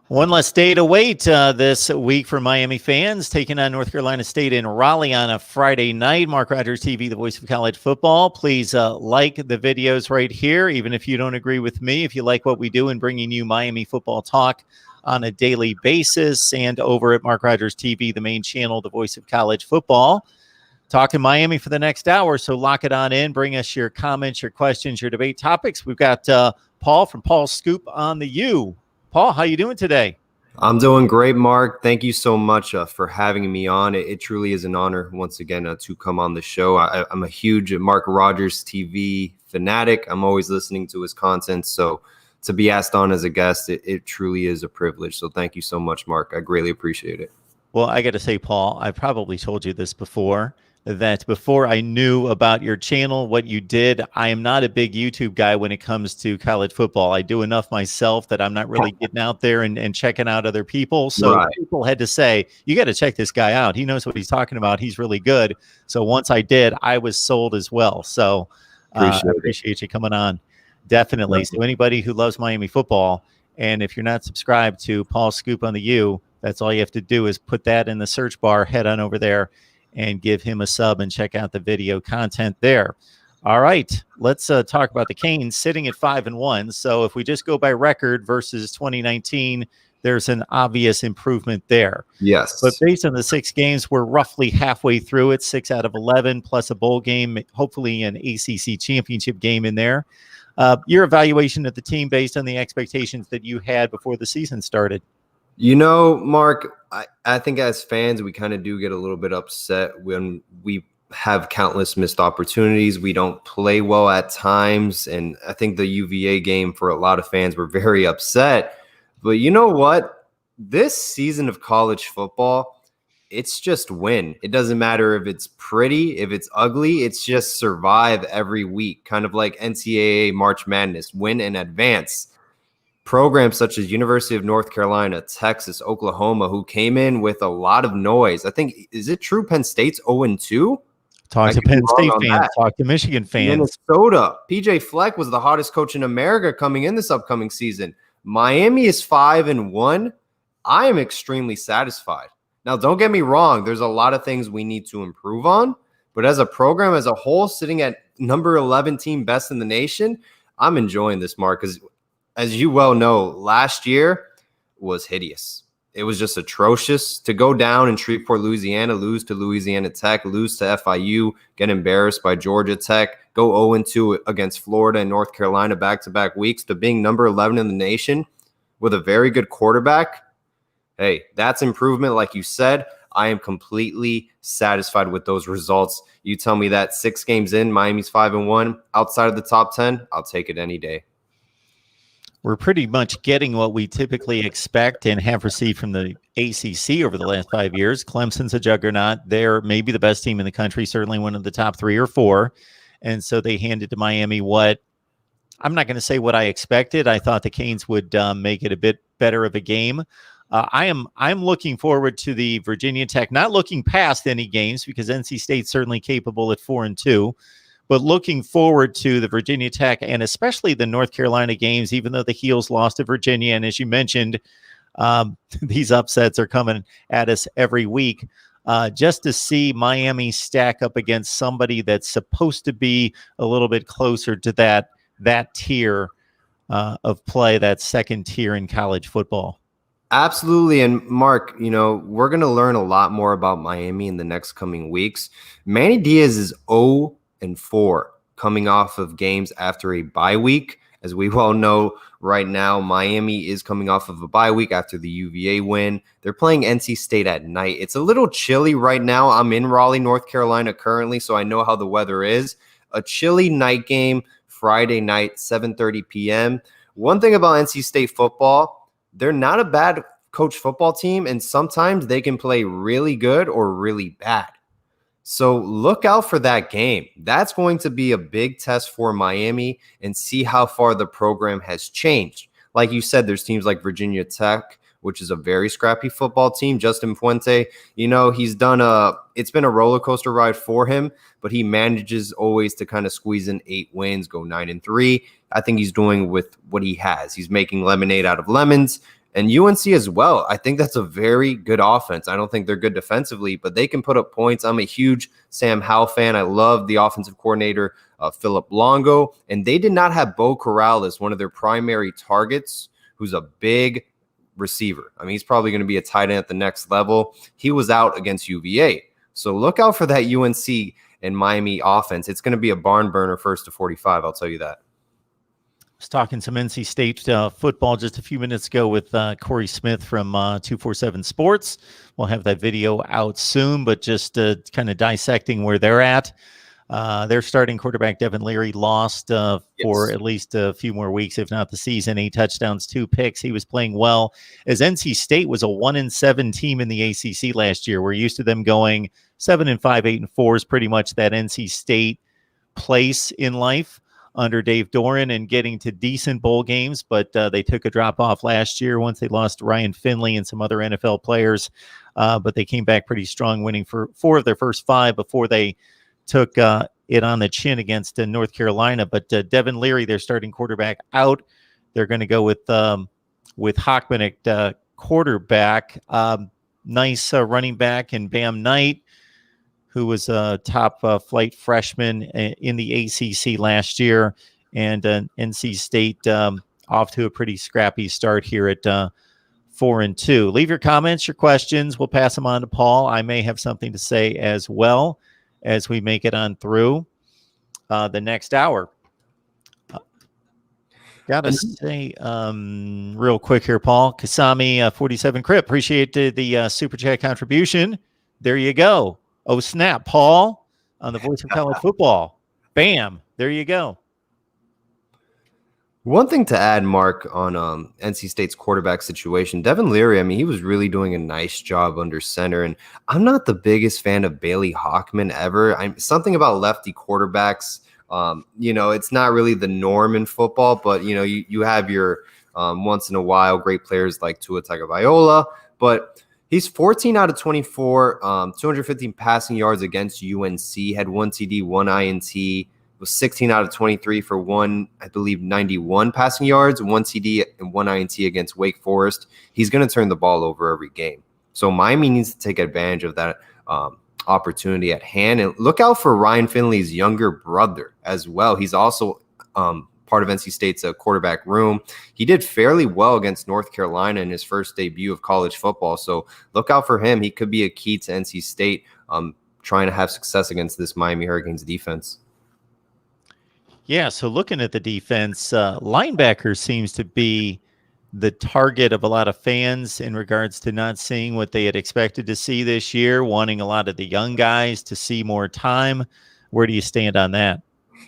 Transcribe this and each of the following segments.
One less day to wait this week for Miami fans, taking on North Carolina State in Raleigh on a Friday night. Mark Rogers TV, the voice of college football. Please like the videos right here, even if you don't agree with me. If you like what we do in bringing you Miami football talk on a daily basis, and over at Mark Rogers TV, the main channel, the voice of college football. Talking Miami for the next hour, so lock it on in. Bring us your comments, your questions, your debate topics. We've got Paul from Paul's Scoop on the U. Paul, how you doing today? I'm doing great, Mark. Thank you so much for having me on. It truly is an honor once again to come on the show. I'm a huge Mark Rogers TV fanatic. I'm always listening to his content. So to be asked on as a guest, it truly is a privilege. So thank you so much, Mark. I greatly appreciate it. Well, I got to say, Paul, I probably told you this before, that before I knew about your channel, what you did, I am not a big YouTube guy when it comes to college football. I do enough myself that I'm not really getting out there and checking out other people. So Right. People had to say, you got to check this guy out. He knows what he's talking about. He's really good. So once I did, I was sold as well. So I appreciate you coming on. Definitely. So anybody who loves Miami football, and if you're not subscribed to Paul's Scoop on the U, that's all you have to do is put that in the search bar, head on over there, and give him a sub and check out the video content there. All right, let's talk about the Canes sitting at 5-1. So if we just go by record versus 2019, there's an obvious improvement there. Yes. But based on the 6 games, we're roughly halfway through it, 6 out of 11, plus a bowl game, hopefully an ACC championship game in there. Your evaluation of the team based on the expectations that you had before the season started? You know, Mark, I think as fans, we kind of do get a little bit upset when we have countless missed opportunities. We don't play well at times. And I think the UVA game for a lot of fans were very upset. But you know what? This season of college football, it's just win. It doesn't matter if it's pretty, if it's ugly. It's just survive every week, kind of like NCAA March Madness, win and advance. Programs such as University of North Carolina, Texas, Oklahoma, who came in with a lot of noise. I think, is it true Penn State's 0-2? Talk to Penn State fans, talk to Michigan fans. Minnesota, PJ Fleck was the hottest coach in America coming in this upcoming season. Miami is 5-1. I am extremely satisfied. Now, don't get me wrong. There's a lot of things we need to improve on. But as a program as a whole, sitting at number 11 team best in the nation, I'm enjoying this, Mark, because as you well know, last year was hideous. It was just atrocious to go down in Shreveport, Louisiana, lose to Louisiana Tech, lose to FIU, get embarrassed by Georgia Tech, go 0-2 against Florida and North Carolina back-to-back weeks, to being number 11 in the nation with a very good quarterback. Hey, that's improvement. Like you said, I am completely satisfied with those results. You tell me that 6 games in, Miami's 5-1, outside of the top 10, I'll take it any day. We're pretty much getting what we typically expect and have received from the ACC over the last 5 years. Clemson's a juggernaut. They're maybe the best team in the country, certainly one of the top 3 or 4. And so they handed to Miami what, I'm not going to say what I expected. I thought the Canes would make it a bit better of a game. I'm looking forward to the Virginia Tech, not looking past any games because NC State's certainly capable at 4-2. But looking forward to the Virginia Tech and especially the North Carolina games, even though the Heels lost to Virginia. And as you mentioned, these upsets are coming at us every week. Just to see Miami stack up against somebody that's supposed to be a little bit closer to that tier of play, that second tier in college football. Absolutely. And Mark, you know, we're going to learn a lot more about Miami in the next coming weeks. Manny Diaz is 0-4 coming off of games after a bye week. As we well know right now, Miami is coming off of a bye week after the UVA win. They're playing NC State at night. It's a little chilly right now. I'm in Raleigh, North Carolina currently, so I know how the weather is. A chilly night game, Friday night, 7:30 p.m. One thing about NC State football, they're not a bad coach football team, and sometimes they can play really good or really bad. So look out for that game. That's going to be a big test for Miami and see how far the program has changed. Like you said, there's teams like Virginia Tech, which is a very scrappy football team. Justin Fuente, you know, it's been a roller coaster ride for him, but he manages always to kind of squeeze in 8 wins, go 9-3. I think he's doing with what he has. He's making lemonade out of lemons. And UNC as well. I think that's a very good offense. I don't think they're good defensively, but they can put up points. I'm a huge Sam Howell fan. I love the offensive coordinator, Philip Longo. And they did not have Bo Corral as one of their primary targets, who's a big receiver. I mean, he's probably going to be a tight end at the next level. He was out against UVA. So look out for that UNC and Miami offense. It's going to be a barn burner first to 45. I'll tell you that. I was talking some NC State football just a few minutes ago with Corey Smith from 247 Sports. We'll have that video out soon, but just kind of dissecting where they're at. Their starting quarterback, Devin Leary, lost for at least a few more weeks, if not the season. 8 touchdowns, 2 picks. He was playing well. As NC State was a 1-7 team in the ACC last year. We're used to them going 7-5, 8-4 is pretty much that NC State place in life under Dave Doran and getting to decent bowl games, but they took a drop off last year once they lost Ryan Finley and some other NFL players. But they came back pretty strong, winning for 4 of their first 5 before they took it on the chin against North Carolina. But Devin Leary, their starting quarterback, out. They're going to go with Hockman at quarterback. Nice running back in Bam Knight, who was a top flight freshman in the ACC last year, and NC State off to a pretty scrappy start here at 4-2. Leave your comments, your questions. We'll pass them on to Paul. I may have something to say as well as we make it on through the next hour. Gotta say real quick here, Paul. Kasami 47 Crip, appreciate the super chat contribution. There you go. Oh, snap, Paul, on the Voice of College Football. Bam, there you go. One thing to add, Mark, on NC State's quarterback situation, Devin Leary, I mean, he was really doing a nice job under center. And I'm not the biggest fan of Bailey Hockman ever. Something about lefty quarterbacks, it's not really the norm in football, but, you have your once in a while great players like Tua Tagovailoa, but he's 14 out of 24, 215 passing yards against UNC, had 1 TD, 1 INT, was 16 out of 23 for 91 passing yards, 1 TD and 1 INT against Wake Forest. He's going to turn the ball over every game. So Miami needs to take advantage of that opportunity at hand. And look out for Ryan Finley's younger brother as well. He's also part of NC State's quarterback room. He did fairly well against North Carolina in his first debut of college football. So look out for him. He could be a key to NC State trying to have success against this Miami Hurricanes defense. Yeah, so looking at the defense, linebacker seems to be the target of a lot of fans in regards to not seeing what they had expected to see this year, wanting a lot of the young guys to see more time. Where do you stand on that?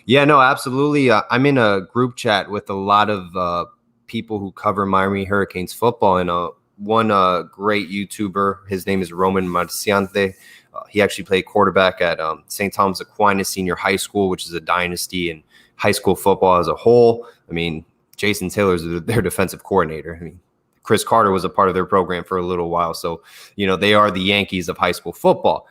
Yeah, no, absolutely. I'm in a group chat with a lot of people who cover Miami Hurricanes football, and one great YouTuber, his name is Roman Marciante. He actually played quarterback at St. Thomas Aquinas Senior High School, which is a dynasty in high school football as a whole. I mean, Jason Taylor's their defensive coordinator. I mean, Chris Carter was a part of their program for a little while. So, they are the Yankees of high school football.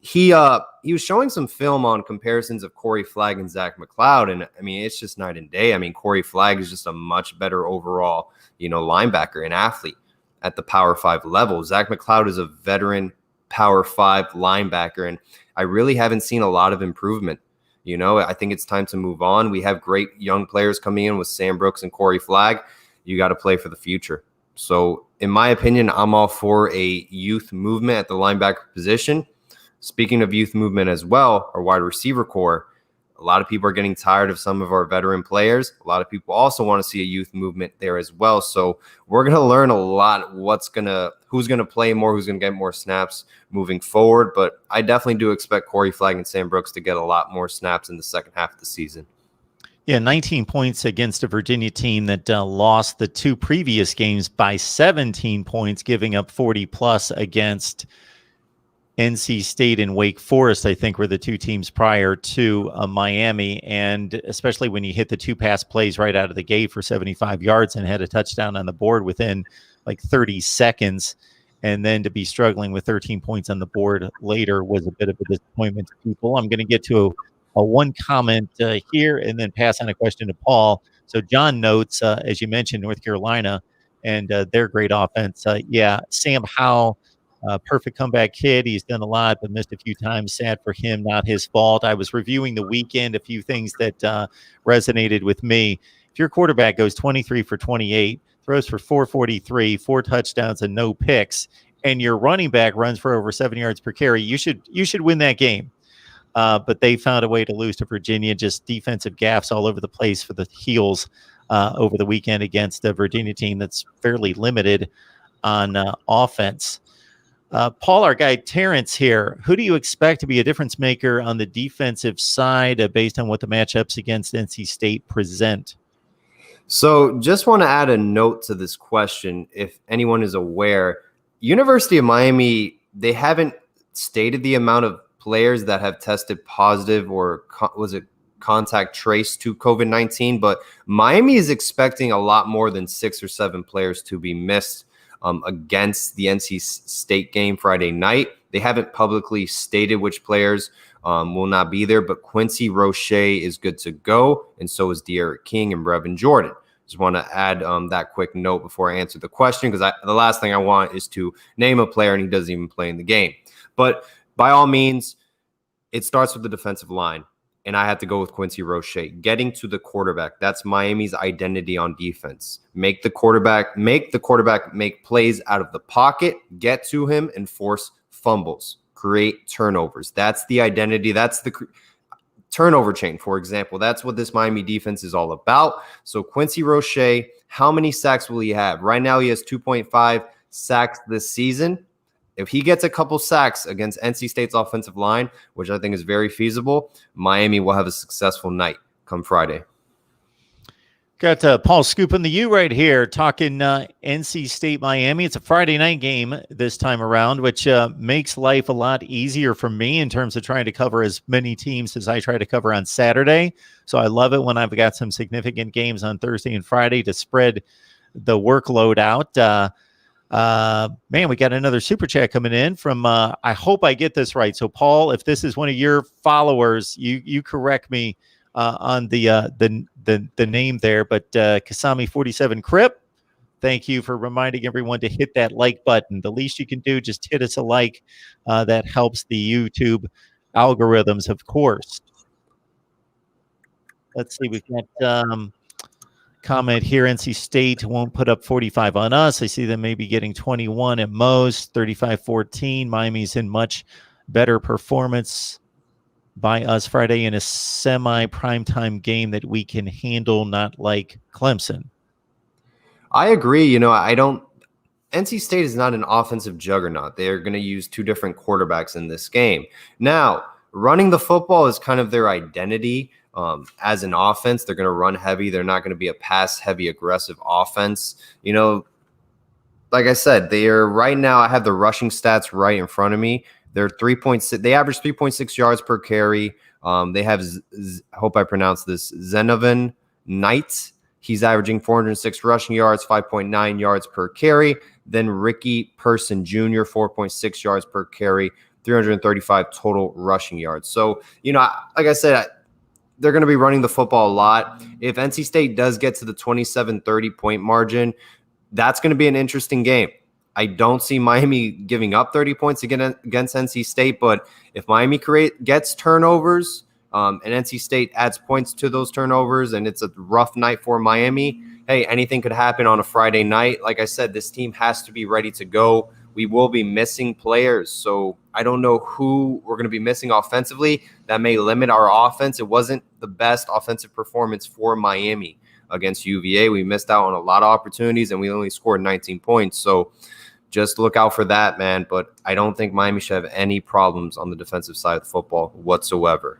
He was showing some film on comparisons of Corey Flagg and Zach McCloud, and I mean, it's just night and day. I mean, Corey Flagg is just a much better overall, linebacker and athlete at the Power 5 level. Zach McCloud is a veteran Power 5 linebacker, and I really haven't seen a lot of improvement. I think it's time to move on. We have great young players coming in with Sam Brooks and Corey Flagg. You got to play for the future. So, in my opinion, I'm all for a youth movement at the linebacker position. Speaking of youth movement as well, our wide receiver core, a lot of people are getting tired of some of our veteran players. A lot of people also want to see a youth movement there as well. So we're going to learn a lot who's going to play more, who's going to get more snaps moving forward. But I definitely do expect Corey Flagg and Sam Brooks to get a lot more snaps in the second half of the season. Yeah, 19 points against a Virginia team that lost the 2 previous games by 17 points, giving up 40+ against NC State and Wake Forest, I think, were the 2 teams prior to Miami. And especially when you hit the 2 pass plays right out of the gate for 75 yards and had a touchdown on the board within like 30 seconds. And then to be struggling with 13 points on the board later was a bit of a disappointment to people. I'm going to get to a one comment here and then pass on a question to Paul. So John notes, as you mentioned, North Carolina and their great offense. Yeah, Sam Howell, perfect comeback kid. He's done a lot, but missed a few times. Sad for him, not his fault. I was reviewing the weekend, a few things that resonated with me. If your quarterback goes 23 for 28, throws for 443, 4 touchdowns, and no picks, and your running back runs for over 7 yards per carry, you should win that game. But they found a way to lose to Virginia. Just defensive gaffes all over the place for the Heels over the weekend against a Virginia team that's fairly limited on offense. Paul, our guy Terrence here, who do you expect to be a difference maker on the defensive side based on what the matchups against NC State present? So just want to add a note to this question. If anyone is aware, University of Miami, they haven't stated the amount of players that have tested positive or was it contact traced to COVID-19, but Miami is expecting a lot more than 6 or 7 players to be missed against the NC State game Friday night. They haven't publicly stated which players will not be there, but Quincy Roche is good to go, and so is De'Aaron King and Brevin Jordan. Just want to add that quick note before I answer the question, because the last thing I want is to name a player and he doesn't even play in the game. But by all means, it starts with the defensive line, and I had to go with Quincy Roche. Getting to the quarterback, that's Miami's identity on defense. Make the quarterback make plays out of the pocket, get to him, and force fumbles, create turnovers. That's the identity. That's the turnover chain, for example. That's what this Miami defense is all about. So Quincy Roche, how many sacks will he have? Right now he has 2.5 sacks this season. If he gets a couple sacks against NC State's offensive line, which I think is very feasible, Miami will have a successful night come Friday. Got Paul scooping the U right here, talking NC State Miami. It's a Friday night game this time around, which makes life a lot easier for me in terms of trying to cover as many teams as I try to cover on Saturday. So I love it when I've got some significant games on Thursday and Friday to spread the workload out. Man, we got another super chat coming in from, I hope I get this right. So Paul, if this is one of your followers, you correct me on the name there, but Kasami 47 Crip, thank you for reminding everyone to hit that like button. The least you can do, just hit us a like. That helps the YouTube algorithms, of course. Let's see, we've got comment here. NC State won't put up 45 on us. I see them maybe getting 21 at most, 35-14. Miami's in much better performance by us Friday in a semi-primetime game that we can handle, not like Clemson. I agree. NC State is not an offensive juggernaut. They're going to use 2 different quarterbacks in this game. Now, running the football is kind of their identity. As an offense, they're going to run heavy. They're not going to be a pass-heavy, aggressive offense. Like I said, they are right now. I have the rushing stats right in front of me. They're 3.6. They average 3.6 yards per carry. They have, hope I pronounce this, Zenovan Knight. He's averaging 406 rushing yards, 5.9 yards per carry. Then Ricky Person Jr., 4.6 yards per carry, 335 total rushing yards. So, like I said, they're going to be running the football a lot. If NC State does get to the 27-30 point margin, that's going to be an interesting game. I don't see Miami giving up 30 points against NC State, but if Miami gets turnovers and NC State adds points to those turnovers and it's a rough night for Miami, hey, anything could happen on a Friday night. Like I said, this team has to be ready to go. We will be missing players, so I don't know who we're going to be missing offensively. That may limit our offense. It wasn't the best offensive performance for Miami against UVA. We missed out on a lot of opportunities, and we only scored 19 points. So just look out for that, man. But I don't think Miami should have any problems on the defensive side of the football whatsoever.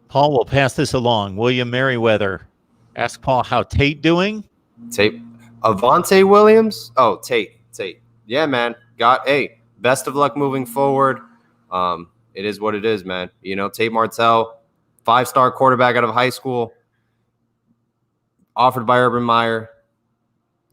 Paul will pass this along. William Merriweather. Ask Paul how Tate doing. Tate. Avonte Williams? Oh, Tate. Yeah, man. Best of luck moving forward. It is what it is, man. Tate Martell, 5-star quarterback out of high school, offered by Urban Meyer,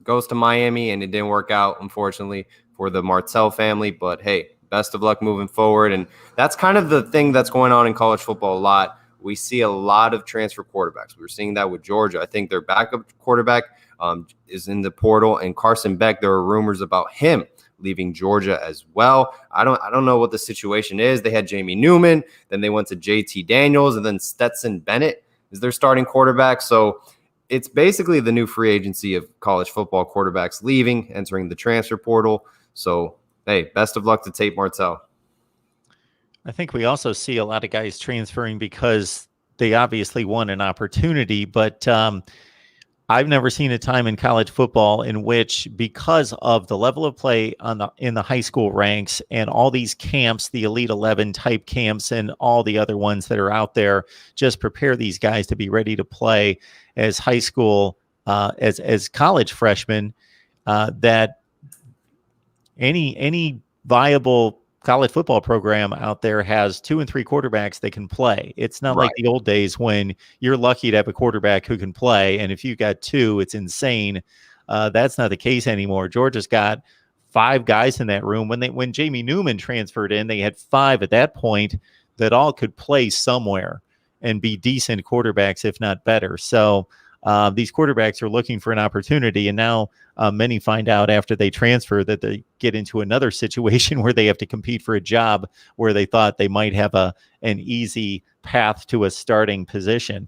goes to Miami, and it didn't work out, unfortunately, for the Martell family. But, hey, best of luck moving forward. And that's kind of the thing that's going on in college football a lot. We see a lot of transfer quarterbacks. We were seeing that with Georgia. I think their backup quarterback is in the portal, and Carson Beck, there are rumors about him leaving Georgia as well. I don't know what the situation is. They had Jamie Newman, then they went to JT Daniels, and then Stetson Bennett is their starting quarterback. So it's basically the new free agency of college football, quarterbacks leaving, entering the transfer portal. So, hey, best of luck to Tate Martell. I think we also see a lot of guys transferring because they obviously won an opportunity, but I've never seen a time in college football in which, because of the level of play in the high school ranks and all these camps, the Elite 11 type camps and all the other ones that are out there, just prepare these guys to be ready to play as high school, as college freshmen, that any viable college football program out there has 2 and 3 quarterbacks that can play. It's not like the old days when you're lucky to have a quarterback who can play, and if you got 2, it's insane. That's not the case anymore. Georgia's got 5 guys in that room. When Jamie Newman transferred in, they had 5 at that point that all could play somewhere and be decent quarterbacks, if not better. So these quarterbacks are looking for an opportunity, and now many find out after they transfer that they get into another situation where they have to compete for a job where they thought they might have an easy path to a starting position.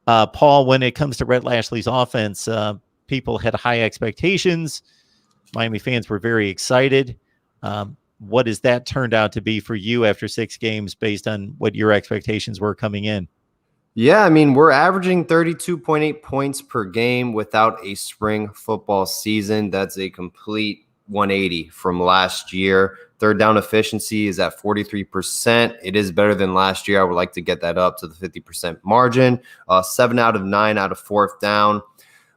Paul, when it comes to Rhett Lashley's offense, people had high expectations. Miami fans were very excited. What has that turned out to be for you after 6 games based on what your expectations were coming in? Yeah, I mean, we're averaging 32.8 points per game without a spring football season. That's a complete 180 from last year. Third down efficiency is at 43%. It is better than last year. I would like to get that up to the 50% margin. 7 out of 9 out of 4th down.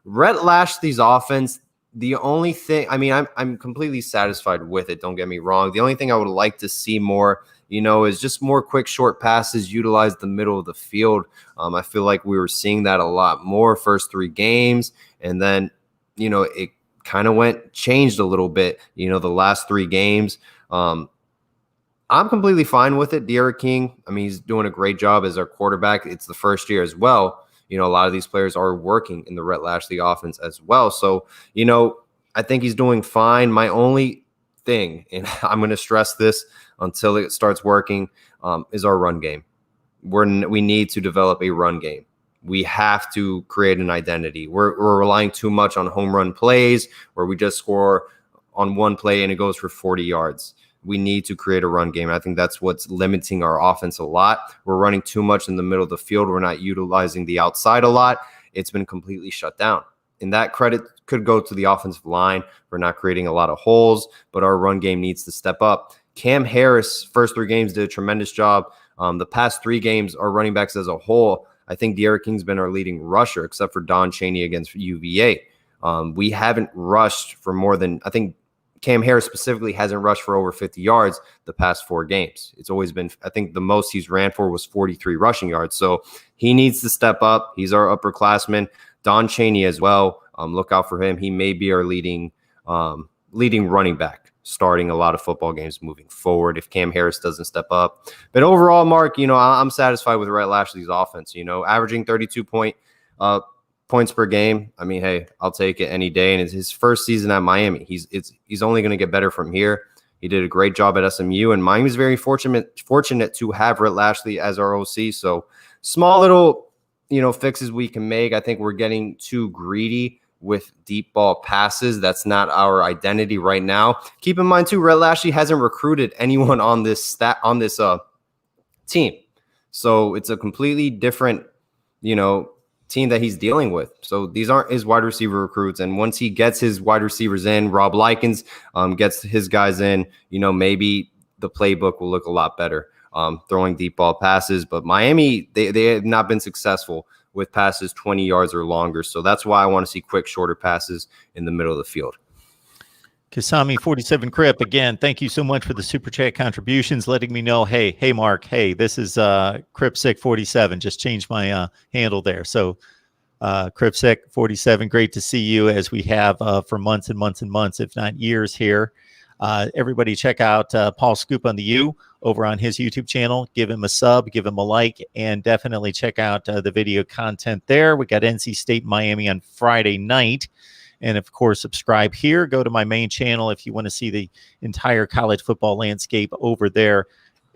Rhett Lashley's offense, the only thing, I mean, I'm completely satisfied with it. Don't get me wrong. The only thing I would like to see more, is just more quick, short passes, utilize the middle of the field. I feel like we were seeing that a lot more first 3 games. And then, it kind of changed a little bit, the last 3 games. I'm completely fine with it. D'Eriq King, I mean, he's doing a great job as our quarterback. It's the first year as well. A lot of these players are working in the Rhett Lashley offense as well. So, I think he's doing fine. My only thing, and I'm going to stress this until it starts working, is our run game. We need to develop a run game. We have to create an identity. We're relying too much on home run plays where we just score on one play and it goes for 40 yards. We need to create a run game. I think that's what's limiting our offense a lot. We're running too much in the middle of the field. We're not utilizing the outside a lot. It's been completely shut down. And that credit could go to the offensive line. We're not creating a lot of holes, but our run game needs to step up. Cam Harris, first 3 games, did a tremendous job. The past 3 games, our running backs as a whole, I think D'Eriq King's been our leading rusher, except for Don Chaney against UVA. We haven't rushed for more than, I think Cam Harris specifically hasn't rushed for over 50 yards the past 4 games. It's always been, I think the most he's ran for was 43 rushing yards. So he needs to step up. He's our upperclassman. Don Chaney as well. Look out for him. He may be our leading running back, starting a lot of football games moving forward if Cam Harris doesn't step up. But overall, Mark, I'm satisfied with Rhett Lashley's offense. Averaging 32 points per game. I mean, hey, I'll take it any day. And it's his first season at Miami. He's only going to get better from here. He did a great job at SMU, and Miami's very fortunate to have Rhett Lashley as our OC. So small little, fixes we can make. I think we're getting too greedy with deep ball passes. That's not our identity right now. Keep in mind too, Rhett Lashley hasn't recruited anyone on this team. So it's a completely different, team that he's dealing with. So these aren't his wide receiver recruits. And once he gets his wide receivers in, Rob Likens gets his guys in, maybe the playbook will look a lot better, throwing deep ball passes. But Miami, they have not been successful with passes 20 yards or longer. So that's why I want to see quick, shorter passes in the middle of the field. Kasami 47 Crip, again, thank you so much for the super chat contributions, letting me know, hey Mark, hey, this is Cripsick 47, just changed my handle there. So Cripsick 47, great to see you as we have for months and months and months, if not years here. Everybody check out Paul Scoop on the U over on his YouTube channel. Give him a sub, give him a like, and definitely check out the video content there. We got NC State Miami on Friday night. And of course, subscribe here. Go to my main channel if you want to see the entire college football landscape over there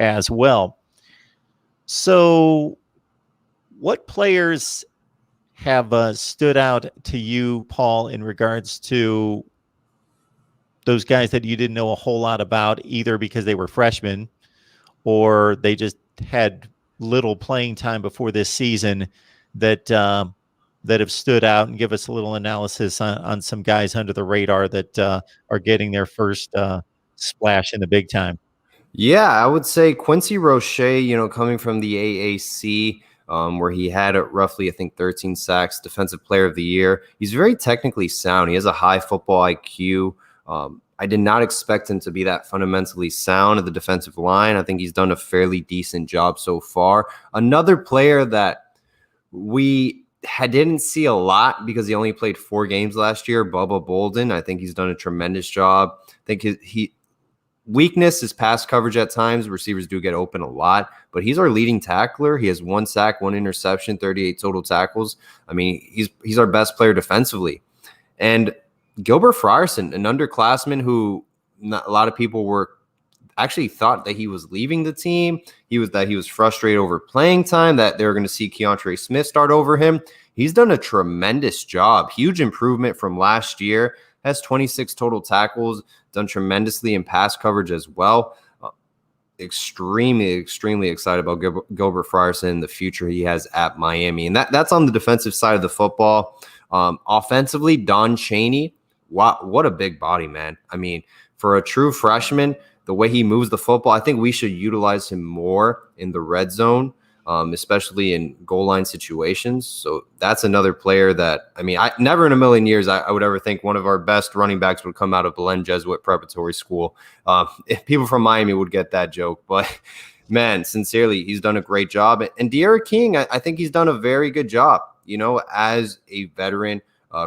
as well. So what players have stood out to you, Paul, in regards to those guys that you didn't know a whole lot about, either because they were freshmen or they just had little playing time before this season, that have stood out, and give us a little analysis on some guys under the radar that are getting their first splash in the big time? Yeah, I would say Quincy Roche, coming from the AAC, where he had roughly, I think, 13 sacks, Defensive Player of the Year. He's very technically sound. He has a high football IQ. I did not expect him to be that fundamentally sound at the defensive line. I think he's done a fairly decent job so far. Another player that we didn't see a lot because he only played 4 games last year, Bubba Bolden. I think he's done a tremendous job. I think he weakness is pass coverage at times. Receivers do get open a lot, but he's our leading tackler. He has 1 sack, 1 interception, 38 total tackles. I mean, he's our best player defensively. And Gilbert Frierson, an underclassman who a lot of people were actually thought that he was leaving the team. He was frustrated over playing time, that they were going to see Keontre Smith start over him. He's done a tremendous job. Huge improvement from last year. Has 26 total tackles, done tremendously in pass coverage as well. Extremely excited about Gilbert Frierson and the future he has at Miami. And that's on the defensive side of the football. Offensively, Don Chaney, wow, what a big body, man. I mean, for a true freshman, the way he moves the football, I think we should utilize him more in the red zone, especially in goal line situations. So that's another player that, I mean, I never in a million years I would ever think one of our best running backs would come out of Belen Jesuit Preparatory School. If people from Miami would get that joke, but man, sincerely, he's done a great job. And De'Ara King, I think he's done a very good job, as a veteran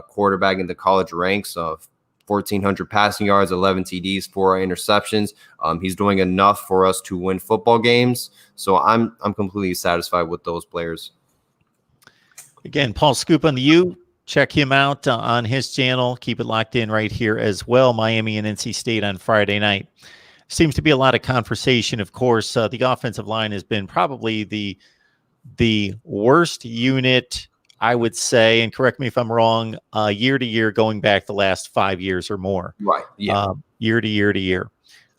quarterback in the college ranks of 1,400 passing yards, 11 TDs, 4 interceptions. He's doing enough for us to win football games. So I'm completely satisfied with those players. Again, Paul Scoop on the U. Check him out on his channel. Keep it locked in right here as well. Miami and NC State on Friday night. Seems to be a lot of conversation. Of course, the offensive line has been probably the worst unit, I would say, and correct me if I'm wrong, year to year, going back the last 5 years or more. Right. Yeah. Year to year.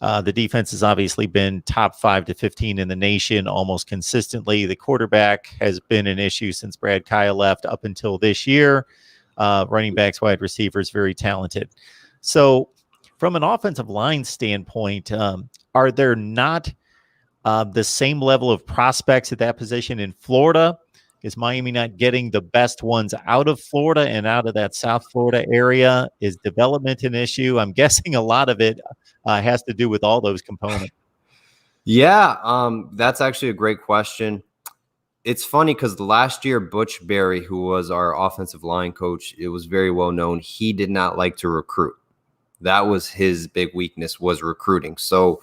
The defense has obviously been top 5 to 15 in the nation almost consistently. The quarterback has been an issue since Brad Kaya left up until this year. Running backs, wide receivers, very talented. So from an offensive line standpoint, are there not the same level of prospects at that position in Florida? Is Miami not getting the best ones out of Florida and out of that South Florida area? Is development an issue? I'm guessing a lot of it has to do with all those components. Yeah, that's actually a great question. It's funny because last year, Butch Berry, who was our offensive line coach, it was very well known. He did not like to recruit. That was his big weakness, was recruiting. So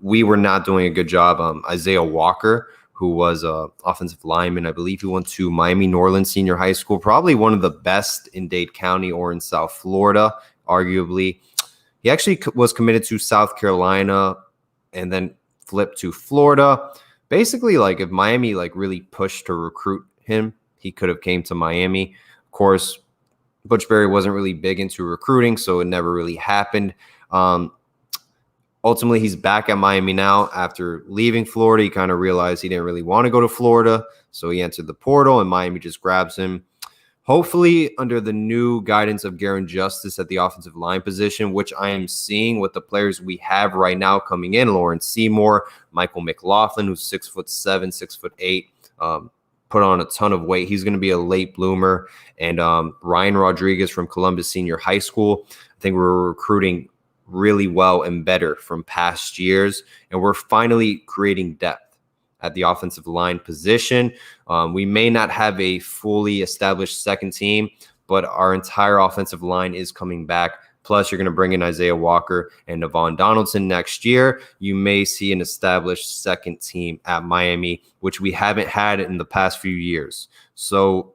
we were not doing a good job. Isaiah Walker, who was an offensive lineman, I believe he went to Miami Norland Senior High School, probably one of the best in Dade County or in South Florida, arguably. He actually was committed to South Carolina and then flipped to Florida. Basically, like, if Miami really pushed to recruit him, he could have came to Miami. Of course, Butch Berry wasn't really big into recruiting, so it never really happened. Ultimately, he's back at Miami now. After leaving Florida, he kind of realized he didn't really want to go to Florida, so he entered the portal, and Miami just grabs him. Hopefully, under the new guidance of Garin Justice at the offensive line position, which I am seeing with the players we have right now coming in, Lauren Seymour, Michael McLaughlin, who's 6'7", 6'8", put on a ton of weight. He's going to be a late bloomer. And Ryan Rodriguez from Columbus Senior High School. I think we're recruiting really well and better from past years, and we're finally creating depth at the offensive line position. We may not have a fully established second team, but our entire offensive line is coming back, Plus, you're going to bring in Isaiah Walker and Devon Donaldson next year. You may see an established second team at Miami, which we haven't had in the past few years. So,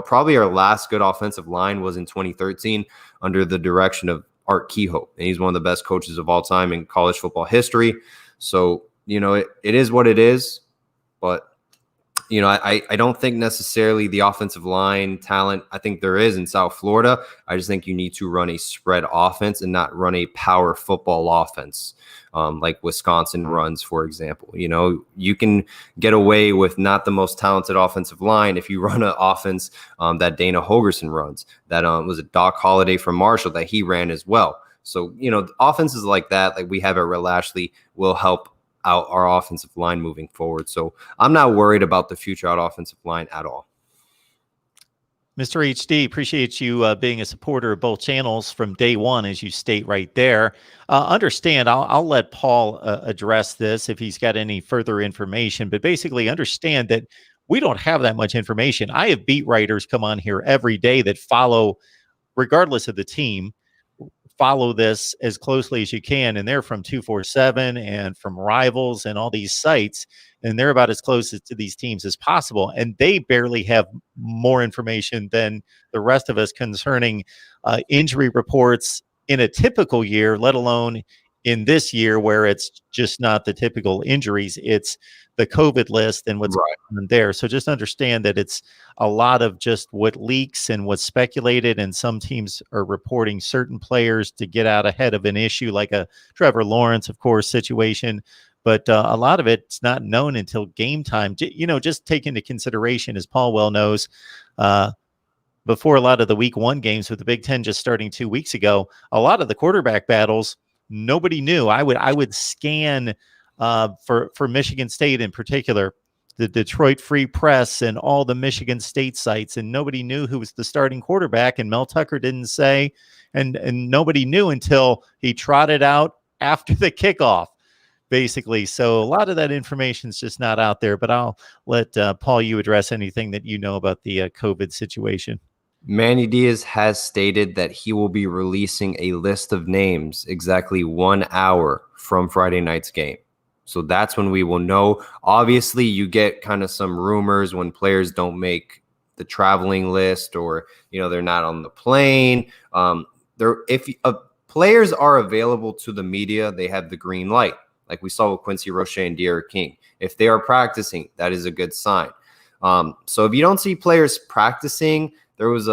probably our last good offensive line was in 2013 under the direction of Art Kehoe. And he's one of the best coaches of all time in college football history. So, it is what it is. But I don't think necessarily the offensive line talent, I think there is in South Florida. I just think you need to run a spread offense and not run a power football offense like Wisconsin runs, for example. You can get away with not the most talented offensive line if you run an offense that Dana Holgerson runs. That was a Doc Holliday from Marshall that he ran as well. So, offenses like that, like we have at Red Lashley, will help out our offensive line moving forward. So I'm not worried about the future out offensive line at all. Mr. HD, appreciate you being a supporter of both channels from day one, as you state right there. Understand, I'll let Paul address this if he's got any further information, but basically understand that we don't have that much information. I have beat writers come on here every day that follow, regardless of the team, follow this as closely as you can, and they're from 247 and from Rivals and all these sites, and they're about as close to these teams as possible, and they barely have more information than the rest of us concerning injury reports in a typical year, let alone in this year where it's just not the typical injuries, it's the COVID list and what's going on there. So just understand that it's a lot of just what leaks and what's speculated, and some teams are reporting certain players to get out ahead of an issue like a Trevor Lawrence, of course, situation. But a lot of it's not known until game time. Just take into consideration, as Paul well knows, before a lot of the week one games with the Big Ten just starting 2 weeks ago, a lot of the quarterback battles, nobody knew. I would scan for Michigan State in particular, the Detroit Free Press and all the Michigan State sites, and nobody knew who was the starting quarterback, and Mel Tucker didn't say, and nobody knew until he trotted out after the kickoff, basically. So a lot of that information is just not out there, but I'll let Paul, you address anything that you know about the COVID situation. Manny Diaz has stated that he will be releasing a list of names exactly 1 hour from Friday night's game. So that's when we will know. Obviously, you get kind of some rumors when players don't make the traveling list, or they're not on the plane. If players are available to the media, they have the green light, like we saw with Quincy Roche and De'Ara King. If they are practicing, that is a good sign. So if you don't see players practicing, there was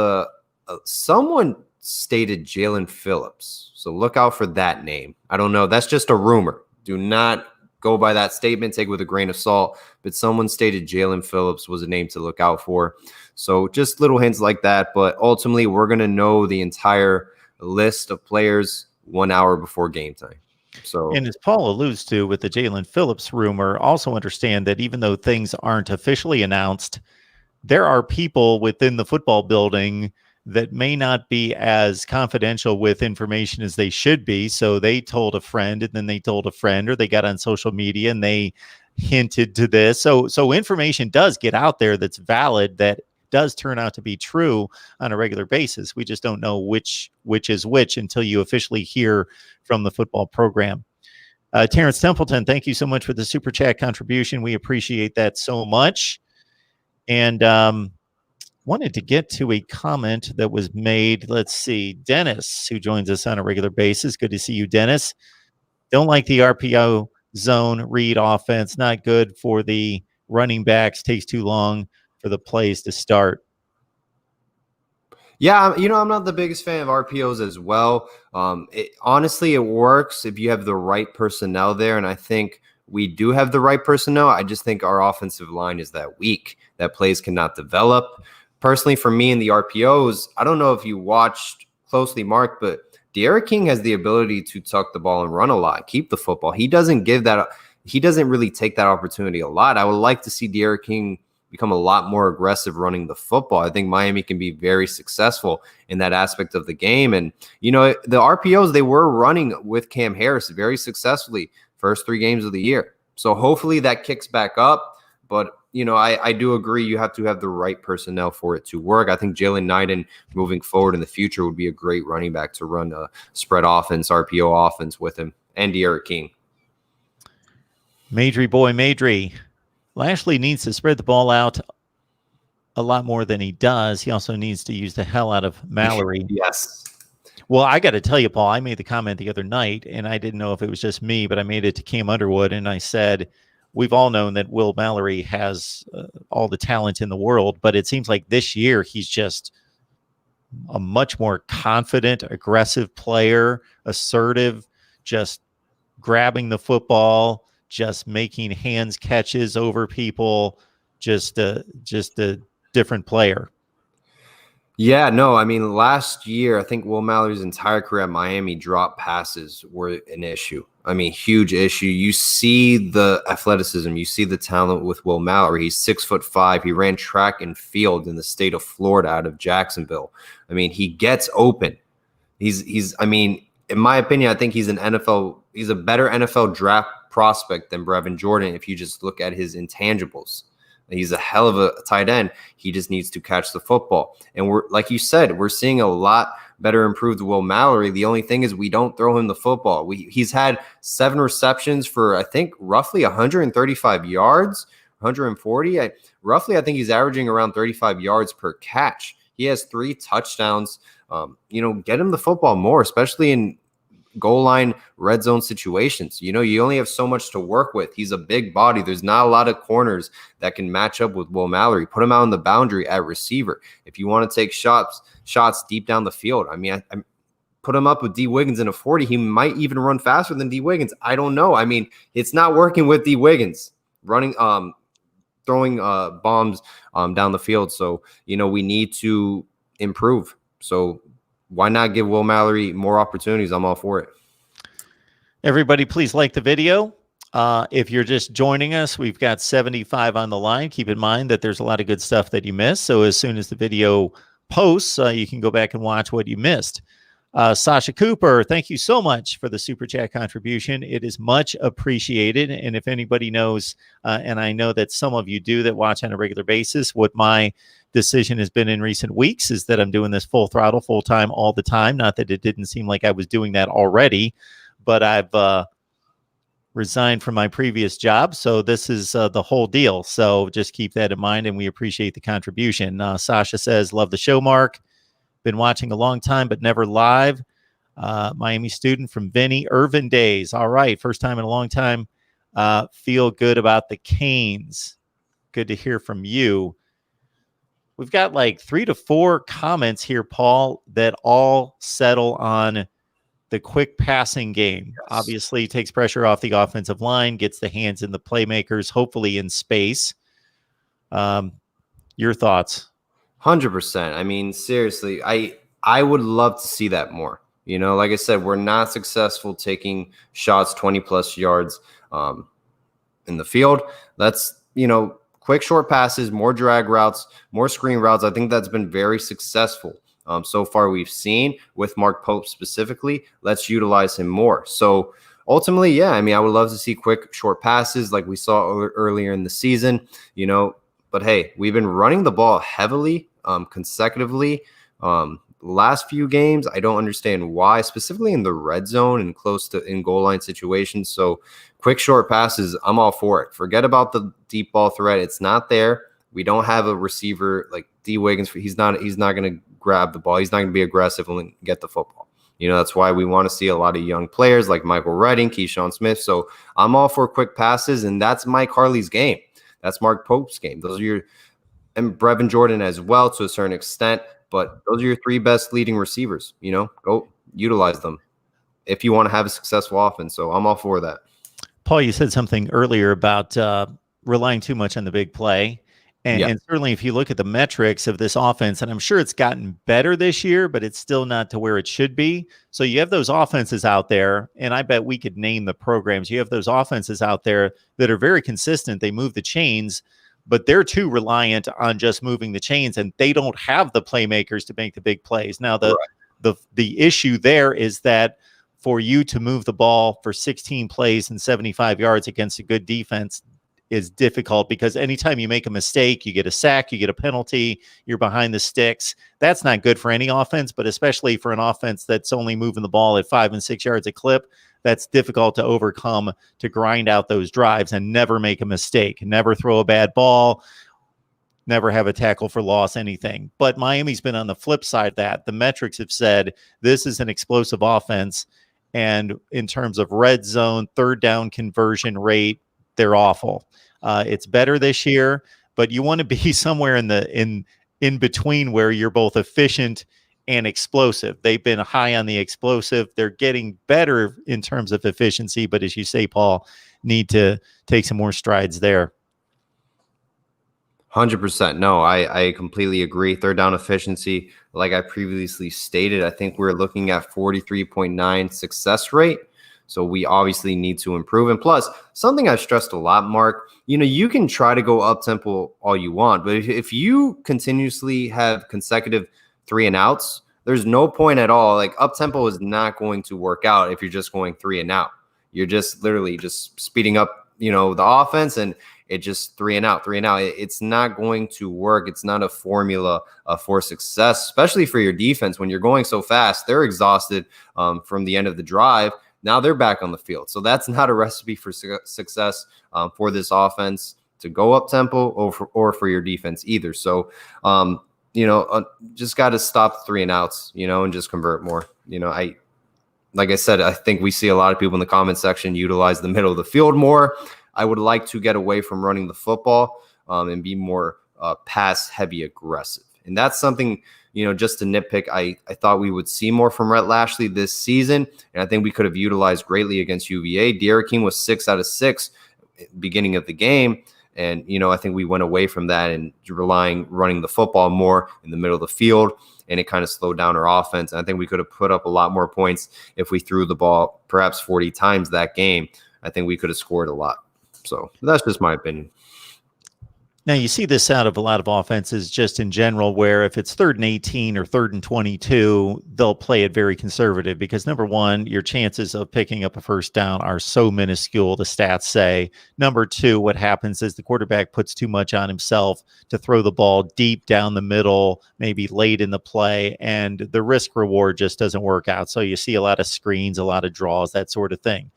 someone stated Jalen Phillips. So look out for that name. I don't know. That's just a rumor. Do not go by that statement. Take it with a grain of salt. But someone stated Jalen Phillips was a name to look out for. So just little hints like that. But ultimately, we're going to know the entire list of players 1 hour before game time. So, and as Paul alludes to with the Jalen Phillips rumor, also understand that even though things aren't officially announced, there are people within the football building that may not be as confidential with information as they should be. So they told a friend, and then they told a friend, or they got on social media and they hinted to this. So information does get out there that's valid, that does turn out to be true on a regular basis. We just don't know which is which until you officially hear from the football program. Terrence Templeton, thank you so much for the super chat contribution. We appreciate that so much. And wanted to get to a comment that was made. Let's see. Dennis, who joins us on a regular basis. Good to see you, Dennis. Don't like the RPO zone read offense. Not good for the running backs. Takes too long for the plays to start. Yeah, I'm not the biggest fan of RPOs as well. Honestly, it works if you have the right personnel there, and I think we do have the right personnel. I just think our offensive line is that weak, that plays cannot develop. Personally, for me in the RPOs, I don't know if you watched closely, Mark, but De'Ara King has the ability to tuck the ball and run a lot, keep the football. He doesn't really take that opportunity a lot. I would like to see De'Ara King become a lot more aggressive running the football. I think Miami can be very successful in that aspect of the game. And, the RPOs, they were running with Cam Harris very successfully first 3 games of the year. So hopefully that kicks back up. But I do agree you have to have the right personnel for it to work. I think Jalen Knighton moving forward in the future would be a great running back to run a spread offense, RPO offense with him, and De'Aaron King. Madry boy, Madry. Lashley needs to spread the ball out a lot more than he does. He also needs to use the hell out of Mallory. Yes. Well, I got to tell you, Paul, I made the comment the other night, and I didn't know if it was just me, but I made it to Cam Underwood, and I said, we've all known that Will Mallory has all the talent in the world, but it seems like this year he's just a much more confident, aggressive player, assertive, just grabbing the football, just making hands catches over people, just a different player. Yeah, no, I mean, last year, I think Will Mallory's entire career at Miami, drop passes were an issue. I mean, huge issue. You see the athleticism, you see the talent with Will Mallory. He's 6'5". He ran track and field in the state of Florida out of Jacksonville. I mean, he gets open. I mean, in my opinion, I think he's a better NFL draft prospect than Brevin Jordan if you just look at his intangibles. He's a hell of a tight end. He just needs to catch the football. And we're, like you said, we're seeing a lot better improved Will Mallory. The only thing is we don't throw him the football. He's had 7 receptions for, I think, roughly 135 yards, 140. Roughly, I think he's averaging around 35 yards per catch. He has 3 touchdowns. Get him the football more, especially in goal line red zone situations. You only have so much to work with. He's a big body. There's not a lot of corners that can match up with Will Mallory. Put him out on the boundary at receiver. If you want to take shots deep down the field, I mean, I put him up with D Wiggins in a 40. He might even run faster than D Wiggins. I don't know. I mean, it's not working with D Wiggins running, throwing bombs down the field. So, we need to improve. So why not give Will Mallory more opportunities? I'm all for it. Everybody, please like the video. If you're just joining us, we've got 75 on the line. Keep in mind that there's a lot of good stuff that you missed. So as soon as the video posts, you can go back and watch what you missed. Sasha Cooper, thank you so much for the Super Chat contribution. It is much appreciated. And if anybody knows, and I know that some of you do that watch on a regular basis, what my decision has been in recent weeks is that I'm doing this full throttle, full time, all the time. Not that it didn't seem like I was doing that already, but I've resigned from my previous job. So this is the whole deal. So just keep that in mind, and we appreciate the contribution. Sasha says, love the show, Mark. Been watching a long time, but never live. Miami student from Vinny Irvin days. All right. First time in a long time. Feel good about the Canes. Good to hear from you. We've got like 3 to 4 comments here, Paul, that all settle on the quick passing game. Yes. Obviously takes pressure off the offensive line, gets the hands in the playmakers, hopefully in space. Your thoughts? 100%. I mean, seriously, I would love to see that more. Like I said, we're not successful taking shots 20+ yards in the field. That's, quick short passes, more drag routes, more screen routes. I think that's been very successful so far we've seen with Mark Pope specifically. Let's utilize him more. So ultimately, yeah, I mean, I would love to see quick short passes like we saw earlier in the season, but hey, we've been running the ball heavily consecutively last few games. I don't understand why, specifically in the red zone and close to in goal line situations. So quick short passes, I'm all for it. Forget about the deep ball threat. It's not there. We don't have a receiver like D Wiggins. He's not going to grab the ball. He's not going to be aggressive and get the football. That's why we want to see a lot of young players like Michael Redding, Keyshawn Smith. So I'm all for quick passes, and that's Mike Harley's game. That's Mark Pope's game. Those are and Brevin Jordan as well to a certain extent. But those are your 3 best leading receivers. Go utilize them if you want to have a successful offense. So I'm all for that. Paul, you said something earlier about relying too much on the big play. And certainly if you look at the metrics of this offense, and I'm sure it's gotten better this year, but it's still not to where it should be. So you have those offenses out there, and I bet we could name the programs. You have those offenses out there that are very consistent. They move the chains, but they're too reliant on just moving the chains, and they don't have the playmakers to make the big plays. Now, the issue there is that for you to move the ball for 16 plays and 75 yards against a good defense, is difficult because anytime you make a mistake, you get a sack, you get a penalty, you're behind the sticks. That's not good for any offense, but especially for an offense that's only moving the ball at 5 and 6 yards a clip. That's difficult to overcome, to grind out those drives and never make a mistake, never throw a bad ball, never have a tackle for loss, anything. But Miami's been on the flip side of that. The metrics have said this is an explosive offense. And in terms of red zone, third down conversion rate, they're awful. It's better this year, but you want to be somewhere in between where you're both efficient and explosive. They've been high on the explosive. They're getting better in terms of efficiency, but as you say, Paul, need to take some more strides there. 100%. No, I completely agree. Third down efficiency, like I previously stated, I think we're looking at 43.9 success rate. So we obviously need to improve. And plus, something I've stressed a lot, Mark, you can try to go up tempo all you want, but if you continuously have consecutive 3 and outs, there's no point at all. Like up tempo is not going to work out if you're just going 3 and out. You're just literally just speeding up, the offense, and it just 3 and out, 3 and out. It's not going to work. It's not a formula for success, especially for your defense. When you're going so fast, they're exhausted from the end of the drive. Now they're back on the field. So that's not a recipe for success for this offense to go up tempo or for your defense either. So, just got to stop 3 and outs, and just convert more. Like I said, I think we see a lot of people in the comment section utilize the middle of the field more. I would like to get away from running the football and be more pass heavy aggressive. And that's something, just to nitpick, I thought we would see more from Rhett Lashley this season. And I think we could have utilized greatly against UVA. D'Eriq King was 6 out of 6 beginning of the game. And, I think we went away from that and running the football more in the middle of the field. And it kind of slowed down our offense. And I think we could have put up a lot more points if we threw the ball perhaps 40 times that game. I think we could have scored a lot. So that's just my opinion. Now, you see this out of a lot of offenses just in general, where if it's 3rd and 18 or 3rd and 22, they'll play it very conservative because, number one, your chances of picking up a first down are so minuscule, the stats say. Number two, what happens is the quarterback puts too much on himself to throw the ball deep down the middle, maybe late in the play, and the risk reward just doesn't work out. So you see a lot of screens, a lot of draws, that sort of thing.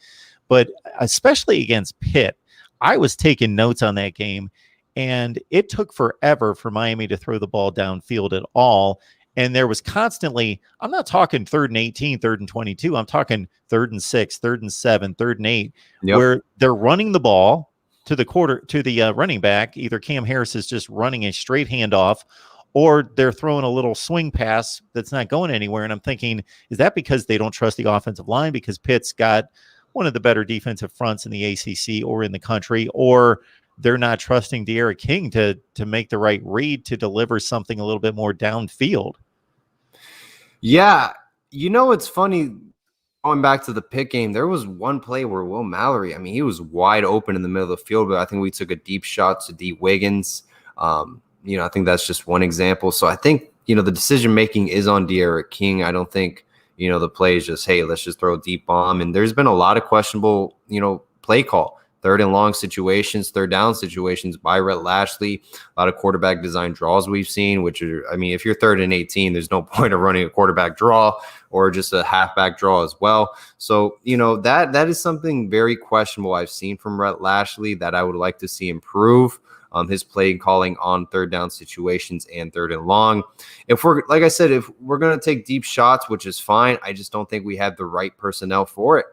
But especially against Pitt, I was taking notes on that game. And it took forever for Miami to throw the ball downfield at all. And there was constantly, I'm not talking 3rd and 18, 3rd and 22. I'm talking 3rd and 6, 3rd and 7, 3rd and 8, where they're running the ball to the running back. Either Cam Harris is just running a straight handoff, or they're throwing a little swing pass that's not going anywhere. And I'm thinking, is that because they don't trust the offensive line because Pitt's got one of the better defensive fronts in the ACC or in the country, or they're not trusting D'Eriq King to make the right read to deliver something a little bit more downfield? Yeah. It's funny, going back to the Pitt game, there was one play where Will Mallory, he was wide open in the middle of the field, but I think we took a deep shot to D. Wiggins. I think that's just one example. So I think, the decision-making is on D'Eriq King. I don't think, the play is just, hey, let's just throw a deep bomb. And there's been a lot of questionable, play call. 3rd and long situations, 3rd down situations by Rhett Lashley. A lot of quarterback design draws we've seen, which are, if you're 3rd and 18, there's no point of running a quarterback draw or just a halfback draw as well. So, that is something very questionable I've seen from Rhett Lashley that I would like to see improve. His play calling on 3rd down situations and 3rd and long. If we're going to take deep shots, which is fine, I just don't think we have the right personnel for it.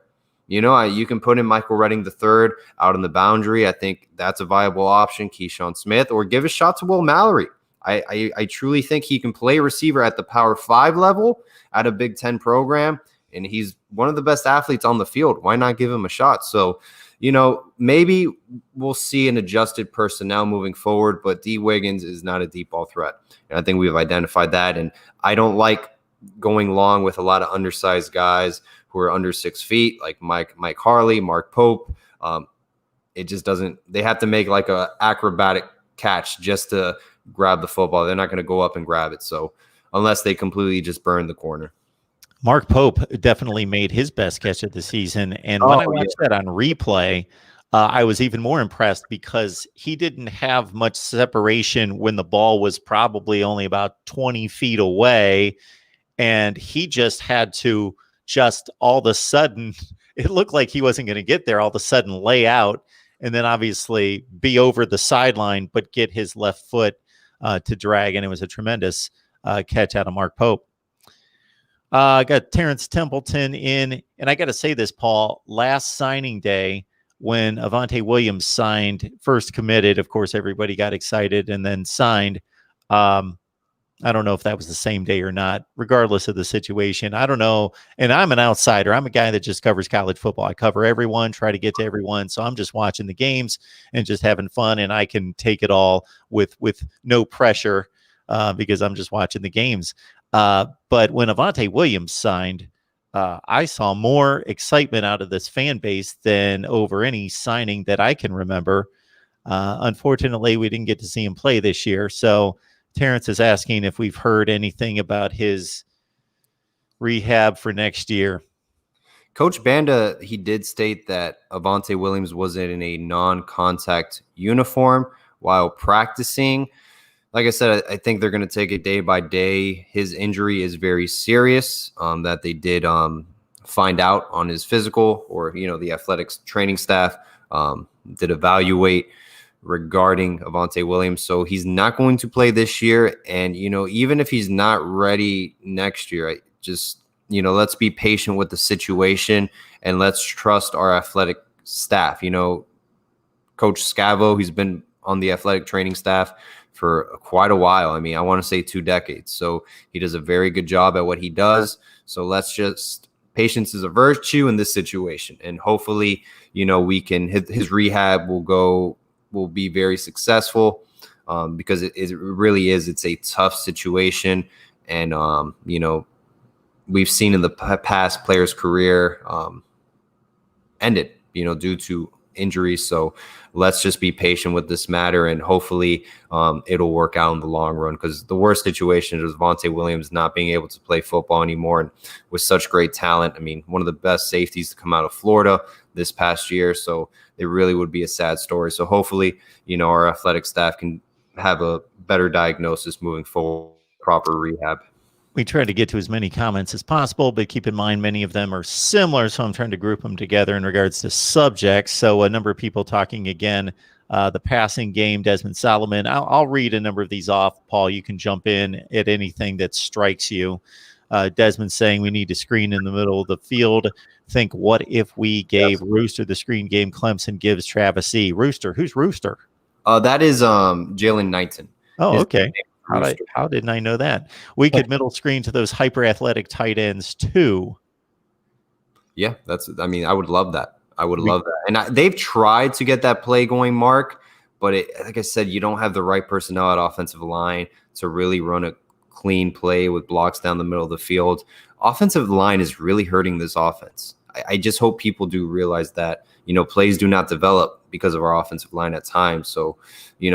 You can put in Michael Redding III out on the boundary. I think that's a viable option. Keyshawn Smith, or give a shot to Will Mallory. I truly think he can play receiver at the Power 5 level at a Big Ten program, and he's one of the best athletes on the field. Why not give him a shot? So, maybe we'll see an adjusted personnel moving forward, but D. Wiggins is not a deep ball threat. And I think we've identified that, and I don't like going long with a lot of undersized guys who are under 6 feet, like Mike Harley, Mark Pope. It just doesn't. They have to make like a acrobatic catch just to grab the football. They're not going to go up and grab it. So unless they completely just burn the corner. Mark Pope definitely made his best catch of the season. And when I watched that on replay, I was even more impressed because he didn't have much separation when the ball was probably only about 20 feet away. And he just had to just all of a sudden, it looked like he wasn't going to get there, all of a sudden lay out and then obviously be over the sideline, but get his left foot to drag. And it was a tremendous catch out of Mark Pope. I got Terrence Templeton in. And I got to say this, Paul, last signing day, when Avonte Williams signed, first committed, of course, everybody got excited and then signed. I don't know if that was the same day or not, regardless of the situation. I don't know. And I'm an outsider. I'm a guy that just covers college football. I cover everyone, try to get to everyone. So I'm just watching the games and just having fun. And I can take it all with no pressure because I'm just watching the games. But when Avonte Williams signed, I saw more excitement out of this fan base than over any signing that I can remember. Unfortunately, we didn't get to see him play this year. So Terrence is asking if we've heard anything about his rehab for next year. Coach Banda, he did state that Avonte Williams was in a non-contact uniform while practicing. Like I said, I think they're going to take it day by day. His injury is very serious, that they did find out on his physical, or, the athletics training staff did evaluate regarding Avonte Williams. So he's not going to play this year. And, even if he's not ready next year, let's be patient with the situation and let's trust our athletic staff. Coach Scavo, he's been on the athletic training staff for quite a while. I mean, I want to say 2 decades. So he does a very good job at what he does. So patience is a virtue in this situation. And hopefully, his rehab will be very successful because it really is. It's a tough situation. And, we've seen in the past players' career ended, due to injuries. So let's just be patient with this matter, and hopefully it'll work out in the long run, because the worst situation is Avonte Williams not being able to play football anymore. And with such great talent, I mean, one of the best safeties to come out of Florida this past year. So it really would be a sad story. So hopefully, our athletic staff can have a better diagnosis moving forward, proper rehab. We try to get to as many comments as possible, but keep in mind many of them are similar, so I'm trying to group them together in regards to subjects. So a number of people talking again, the passing game, Desmond Solomon. I'll read a number of these off. Paul, you can jump in at anything that strikes you. Desmond saying we need to screen in the middle of the field. Think, what if we gave Rooster the screen game Clemson gives Travis E? Rooster, who's Rooster? That is Jalen Knighton. Oh, okay. How didn't I know that? We could middle screen to those hyper athletic tight ends too. Yeah, I would love that. I would love that. And they've tried to get that play going, Mark, but like I said, you don't have the right personnel at offensive line to really run a clean play with blocks down the middle of the field. Offensive line is really hurting this offense. I just hope people do realize that, plays do not develop because of our offensive line at times. So,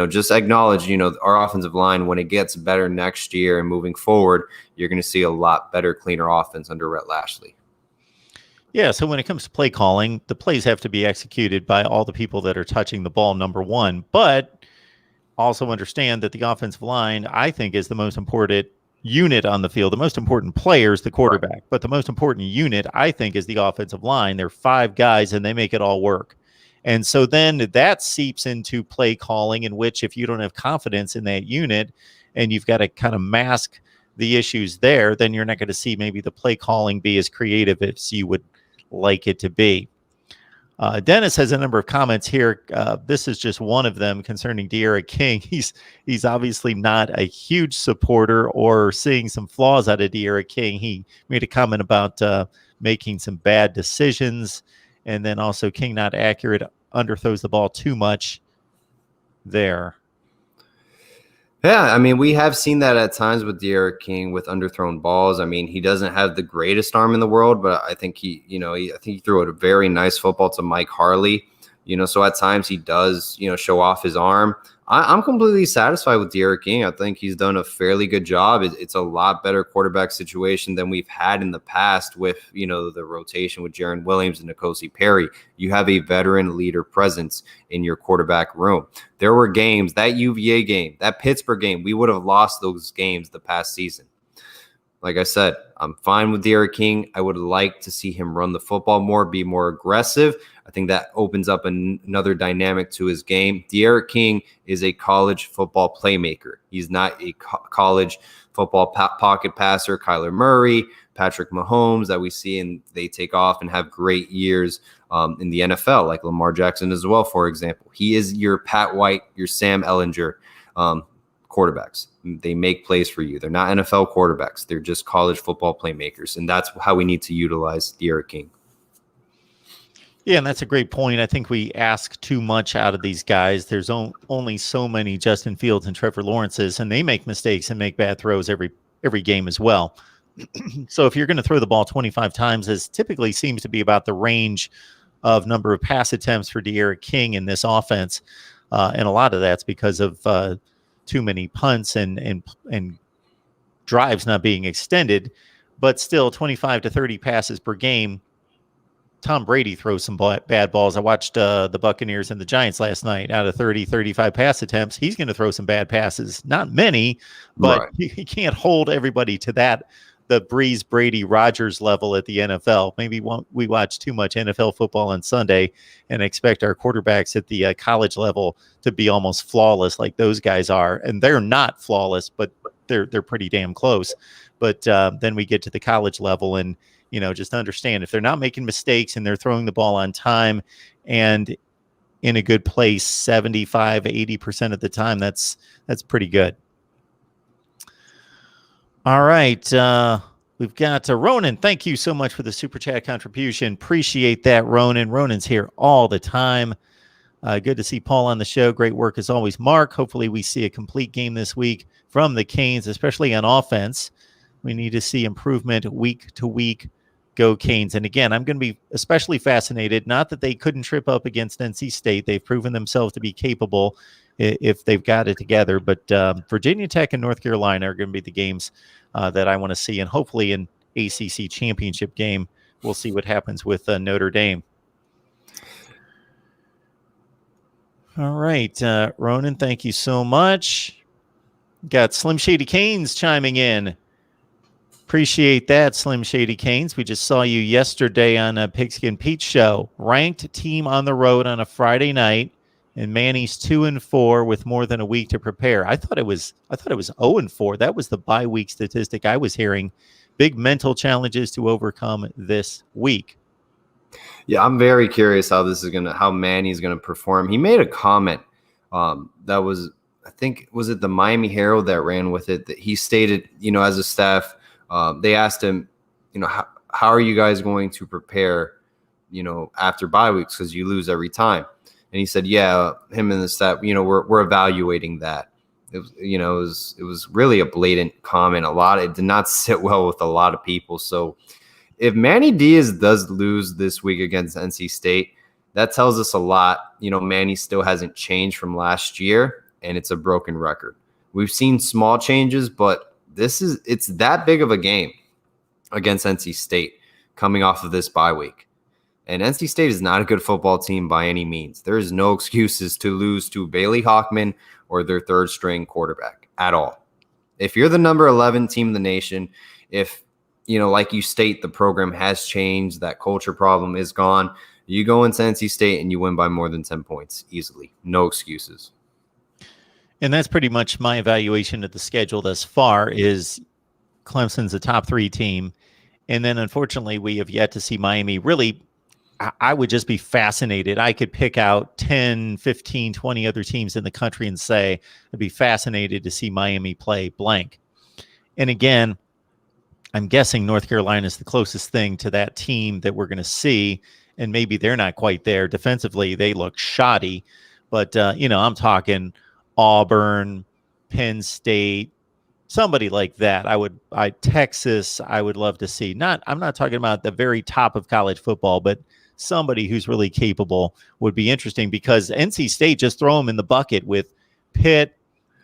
just acknowledge, our offensive line, when it gets better next year and moving forward, you're going to see a lot better, cleaner offense under Rhett Lashley. Yeah, so when it comes to play calling, the plays have to be executed by all the people that are touching the ball, number one. But also understand that the offensive line, I think, is the most important unit on the field. The most important player is the quarterback, right, but the most important unit, I think, is the offensive line. They're 5 guys, and they make it all work. And so then that seeps into play calling, in which if you don't have confidence in that unit and you've got to kind of mask the issues there, then you're not going to see maybe the play calling be as creative as you would like it to be. Dennis has a number of comments here. This is just one of them concerning De'Ara King. He's obviously not a huge supporter or seeing some flaws out of De'Ara King. He made a comment about making some bad decisions, and then also King not accurate, underthrows the ball too much there. Yeah, I mean, we have seen that at times with De'Ara King with underthrown balls. I mean, he doesn't have the greatest arm in the world, but I think he threw a very nice football to Mike Harley, So at times he does, show off his arm. I'm completely satisfied with D'Eriq King. I think he's done a fairly good job. It's a lot better quarterback situation than we've had in the past with, the rotation with Jaron Williams and N'Kosi Perry. You have a veteran leader presence in your quarterback room. There were games, that UVA game, that Pittsburgh game, we would have lost those games the past season. Like I said, I'm fine with D'Eriq King. I would like to see him run the football more, be more aggressive. I think that opens up another dynamic to his game. D'Eriq King is a college football playmaker. He's not a college football pocket passer. Kyler Murray, Patrick Mahomes that we see and they take off and have great years in the NFL, like Lamar Jackson as well, for example. He is your Pat White, your Sam Ehlinger quarterbacks. They make plays for you. They're not NFL quarterbacks. They're just college football playmakers. And that's how we need to utilize D'Eriq King. Yeah, and that's a great point. I think we ask too much out of these guys. There's only so many Justin Fields and Trevor Lawrences, and they make mistakes and make bad throws every game as well. So if you're going to throw the ball 25 times, as typically seems to be about the range of number of pass attempts for D'Eriq King in this offense, and a lot of that's because of too many punts and drives not being extended, but still 25 to 30 passes per game. Tom Brady throws some bad balls. I watched the Buccaneers and the Giants last night. Out of 30, 35 pass attempts, he's going to throw some bad passes. Not many, but right. He can't hold everybody to the Breeze, Brady, Rodgers level at the NFL. Maybe we watch too much NFL football on Sunday and expect our quarterbacks at the college level to be almost flawless like those guys are. And they're not flawless, but they're pretty damn close. But then we get to the college level and, just understand if they're not making mistakes and they're throwing the ball on time and in a good place 75, 80% of the time, that's pretty good. All right. We've got Ronan. Thank you so much for the Super Chat contribution. Appreciate that, Ronan. Ronan's here all the time. Good to see Paul on the show. Great work as always, Mark. Hopefully we see a complete game this week from the Canes, especially on offense. We need to see improvement week to week. Go Canes. And again, I'm going to be especially fascinated, not that they couldn't trip up against NC State. They've proven themselves to be capable if they've got it together. But Virginia Tech and North Carolina are going to be the games that I want to see. And hopefully an ACC championship game, we'll see what happens with Notre Dame. All right. Ronan, thank you so much. Got Slim Shady Canes chiming in. Appreciate that, Slim Shady Canes. We just saw you yesterday on a Pigskin Pete show. Ranked team on the road on a Friday night, and Manny's 2-4 with more than a week to prepare. I thought it was 0-4. That was the bye week statistic I was hearing. Big mental challenges to overcome this week. Yeah, I'm very curious how Manny's gonna perform. He made a comment that was, I think, was it the Miami Herald that ran with it, that he stated, as a staff. They asked him, how are you guys going to prepare, after bye weeks because you lose every time? And he said, yeah, him and the staff, we're evaluating that. It was, it was really a blatant comment. It did not sit well with a lot of people. So if Manny Diaz does lose this week against NC State, that tells us a lot. Manny still hasn't changed from last year, and it's a broken record. We've seen small changes, but it's that big of a game against NC State coming off of this bye week. And NC State is not a good football team by any means. There is no excuses to lose to Bailey Hawkman or their third string quarterback at all. If you're the number 11 team in the nation, if, like you state, the program has changed, that culture problem is gone, you go into NC State and you win by more than 10 points easily. No excuses. And that's pretty much my evaluation of the schedule thus far is Clemson's a top 3 team. And then, unfortunately, we have yet to see Miami. Really, I would just be fascinated. I could pick out 10, 15, 20 other teams in the country and say I'd be fascinated to see Miami play blank. And again, I'm guessing North Carolina is the closest thing to that team that we're going to see. And maybe they're not quite there. Defensively, they look shoddy. But, I'm talking Auburn, Penn State, somebody like that. Texas, I would love to see. I'm not talking about the very top of college football, but somebody who's really capable would be interesting, because NC State, just throw them in the bucket with Pitt,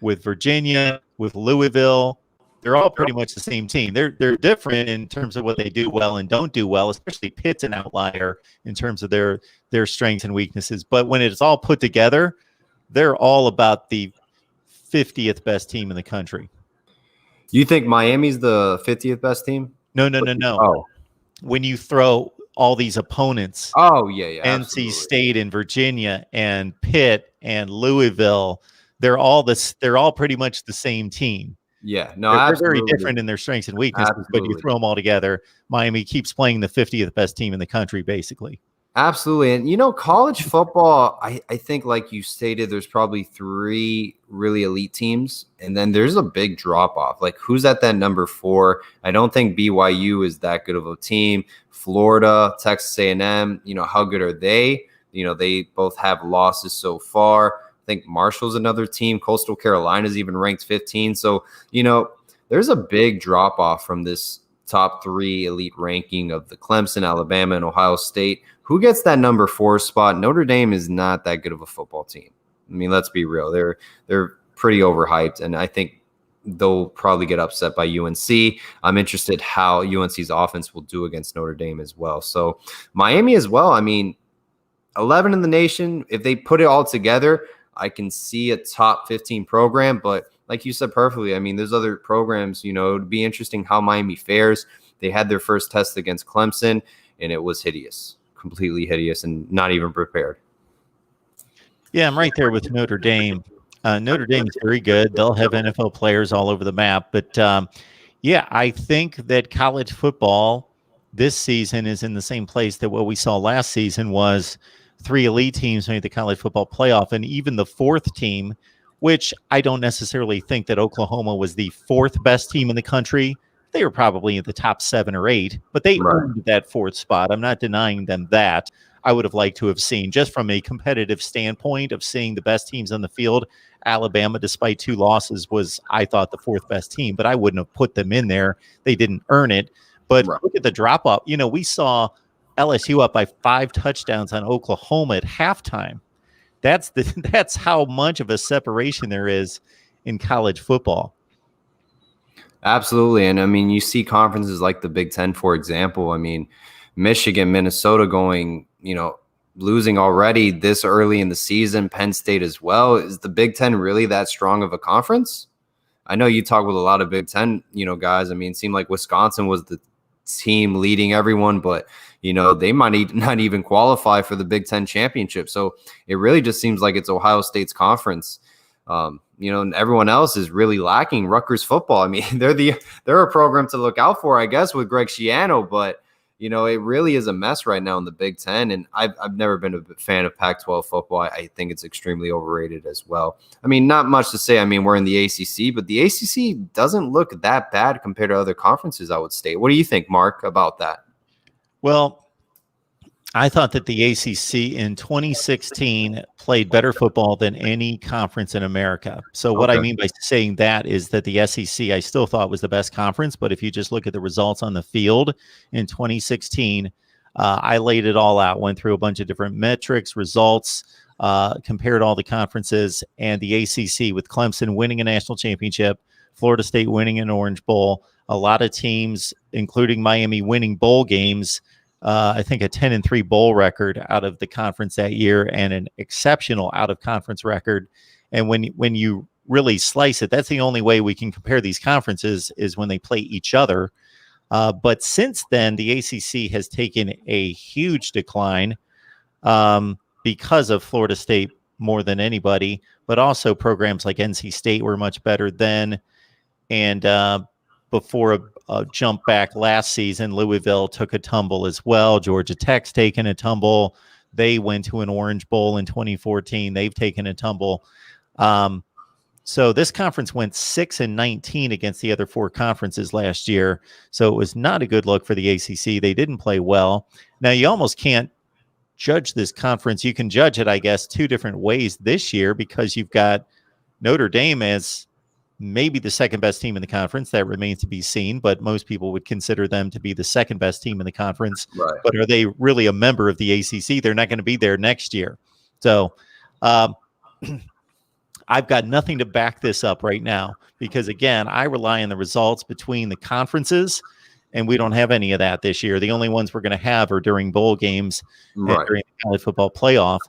with Virginia, with Louisville. They're all pretty much the same team. They're different in terms of what they do well and don't do well, especially Pitt's an outlier in terms of their strengths and weaknesses. But when it's all put together, they're all about the 50th best team in the country. You think Miami's the 50th best team? No. Oh. When you throw all these opponents, NC absolutely. State and Virginia and Pitt and Louisville, they're all pretty much the same team. Yeah, no, they're very different in their strengths and weaknesses, but you throw them all together, Miami keeps playing the 50th best team in the country, basically. Absolutely. And, college football, I think, like you stated, there's probably 3 really elite teams, and then there's a big drop-off. Like, who's at that number 4? I don't think BYU is that good of a team. Florida, Texas A&M, how good are they? They both have losses so far. I think Marshall's another team. Coastal Carolina's even ranked 15. So, there's a big drop off from this top 3 elite ranking of the Clemson, Alabama, and Ohio State. Who gets that number 4 spot? Notre Dame is not that good of a football team. I mean, let's be real. They're pretty overhyped, and I think they'll probably get upset by UNC. I'm interested how UNC's offense will do against Notre Dame as well. So Miami as well. I mean, 11 in the nation. If they put it all together, I can see a top 15 program, but like you said perfectly, I mean, there's other programs, it would be interesting how Miami fares. They had their first test against Clemson, and it was hideous, completely hideous, and not even prepared. Yeah, I'm right there with Notre Dame. Notre Dame is very good. They'll have NFL players all over the map. But, I think that college football this season is in the same place that what we saw last season was 3 elite teams made the college football playoff, and even the 4th team, which I don't necessarily think that Oklahoma was the 4th best team in the country. They were probably in the top 7 or 8, but they earned that 4th spot. I'm not denying them that. I would have liked to have seen, just from a competitive standpoint of seeing the best teams on the field, Alabama, despite 2 losses, was, I thought, the 4th best team, but I wouldn't have put them in there. They didn't earn it. But look at the drop-off. We saw LSU up by 5 touchdowns on Oklahoma at halftime. That's how much of a separation there is in college football. Absolutely. And I mean, you see conferences like the Big Ten, for example. I mean, Michigan, Minnesota going, losing already this early in the season, Penn State as well. Is the Big Ten really that strong of a conference? I know you talk with a lot of Big Ten, guys. I mean, it seemed like Wisconsin was the team leading everyone, but they might not even qualify for the Big Ten championship. So it really just seems like it's Ohio State's conference. And everyone else is really lacking. Rutgers football, I mean, they're a program to look out for, I guess, with Greg Schiano, but it really is a mess right now in the Big Ten. And I've never been a fan of Pac-12 football. I think it's extremely overrated as well. I mean, not much to say. I mean, we're in the ACC, but the ACC doesn't look that bad compared to other conferences, I would state. What do you think, Mark, about that? Well, I thought that the ACC in 2016 played better football than any conference in America. So what I mean by saying that is that the SEC I still thought was the best conference, but if you just look at the results on the field in 2016, I laid it all out, went through a bunch of different metrics, results, compared all the conferences, and the ACC with Clemson winning a national championship, Florida State winning an Orange Bowl, a lot of teams, including Miami, winning bowl games. I think a 10-3 bowl record out of the conference that year, and an exceptional out-of-conference record. And when you really slice it, that's the only way we can compare these conferences is when they play each other. But since then, the ACC has taken a huge decline because of Florida State more than anybody, but also programs like NC State were much better then. And before a jump back last season, Louisville took a tumble as well. Georgia Tech's taken a tumble. They went to an Orange Bowl in 2014. They've taken a tumble. So this conference went 6-19 against the other 4 conferences last year. So it was not a good look for the ACC. They didn't play well. Now, you almost can't judge this conference. You can judge it, I guess, 2 different ways this year, because you've got Notre Dame as maybe the second best team in the conference. That remains to be seen, but most people would consider them to be the second best team in the conference. Right. But are they really a member of the ACC? They're not going to be there next year. So I've got nothing to back this up right now because, again, I rely on the results between the conferences, and we don't have any of that this year. The only ones we're going to have are during bowl games and during the college football playoff.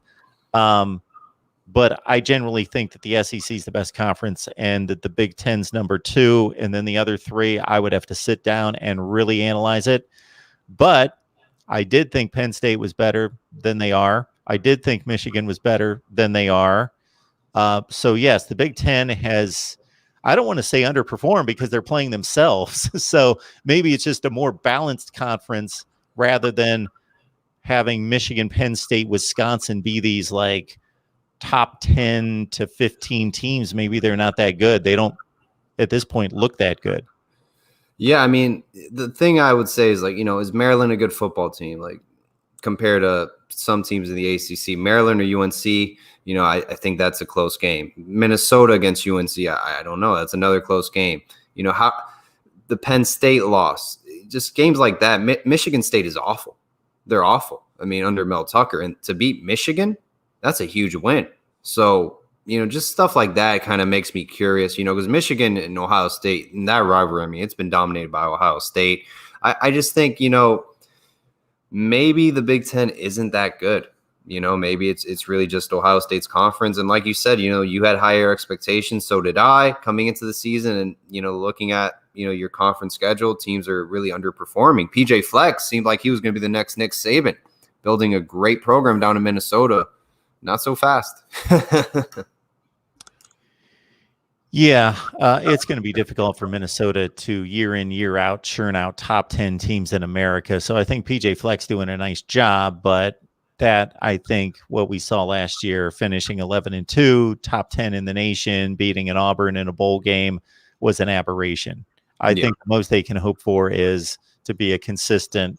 But I generally think that the SEC is the best conference and that the Big Ten's number 2. And then the other 3, I would have to sit down and really analyze it. But I did think Penn State was better than they are. I did think Michigan was better than they are. So, yes, the Big Ten has, I don't want to say underperformed because they're playing themselves. So maybe it's just a more balanced conference rather than having Michigan, Penn State, Wisconsin be these like top 10 to 15 teams. Maybe they're not that good. They don't, at this point, look that good. Yeah, I mean, the thing I would say is, like, is Maryland a good football team? Like, compared to some teams in the ACC, Maryland or UNC, I think that's a close game. Minnesota against UNC, I don't know. That's another close game. How the Penn State loss, just games like that. Michigan State is awful. They're awful. I mean, under Mel Tucker, and to beat Michigan, that's a huge win. So, just stuff like that kind of makes me curious, because Michigan and Ohio State, and that rivalry, I mean, it's been dominated by Ohio State. I just think, maybe the Big Ten isn't that good. Maybe it's really just Ohio State's conference. And like you said, you had higher expectations. So did I coming into the season. And, looking at, your conference schedule, teams are really underperforming. PJ Fleck seemed like he was going to be the next Nick Saban, building a great program down in Minnesota. Not so fast. Yeah, it's going to be difficult for Minnesota to year in, year out, churn out top 10 teams in America. So I think PJ Fleck's doing a nice job, but that, I think what we saw last year, finishing 11-2, top 10 in the nation, beating an Auburn in a bowl game, was an aberration. I think the most they can hope for is to be a consistent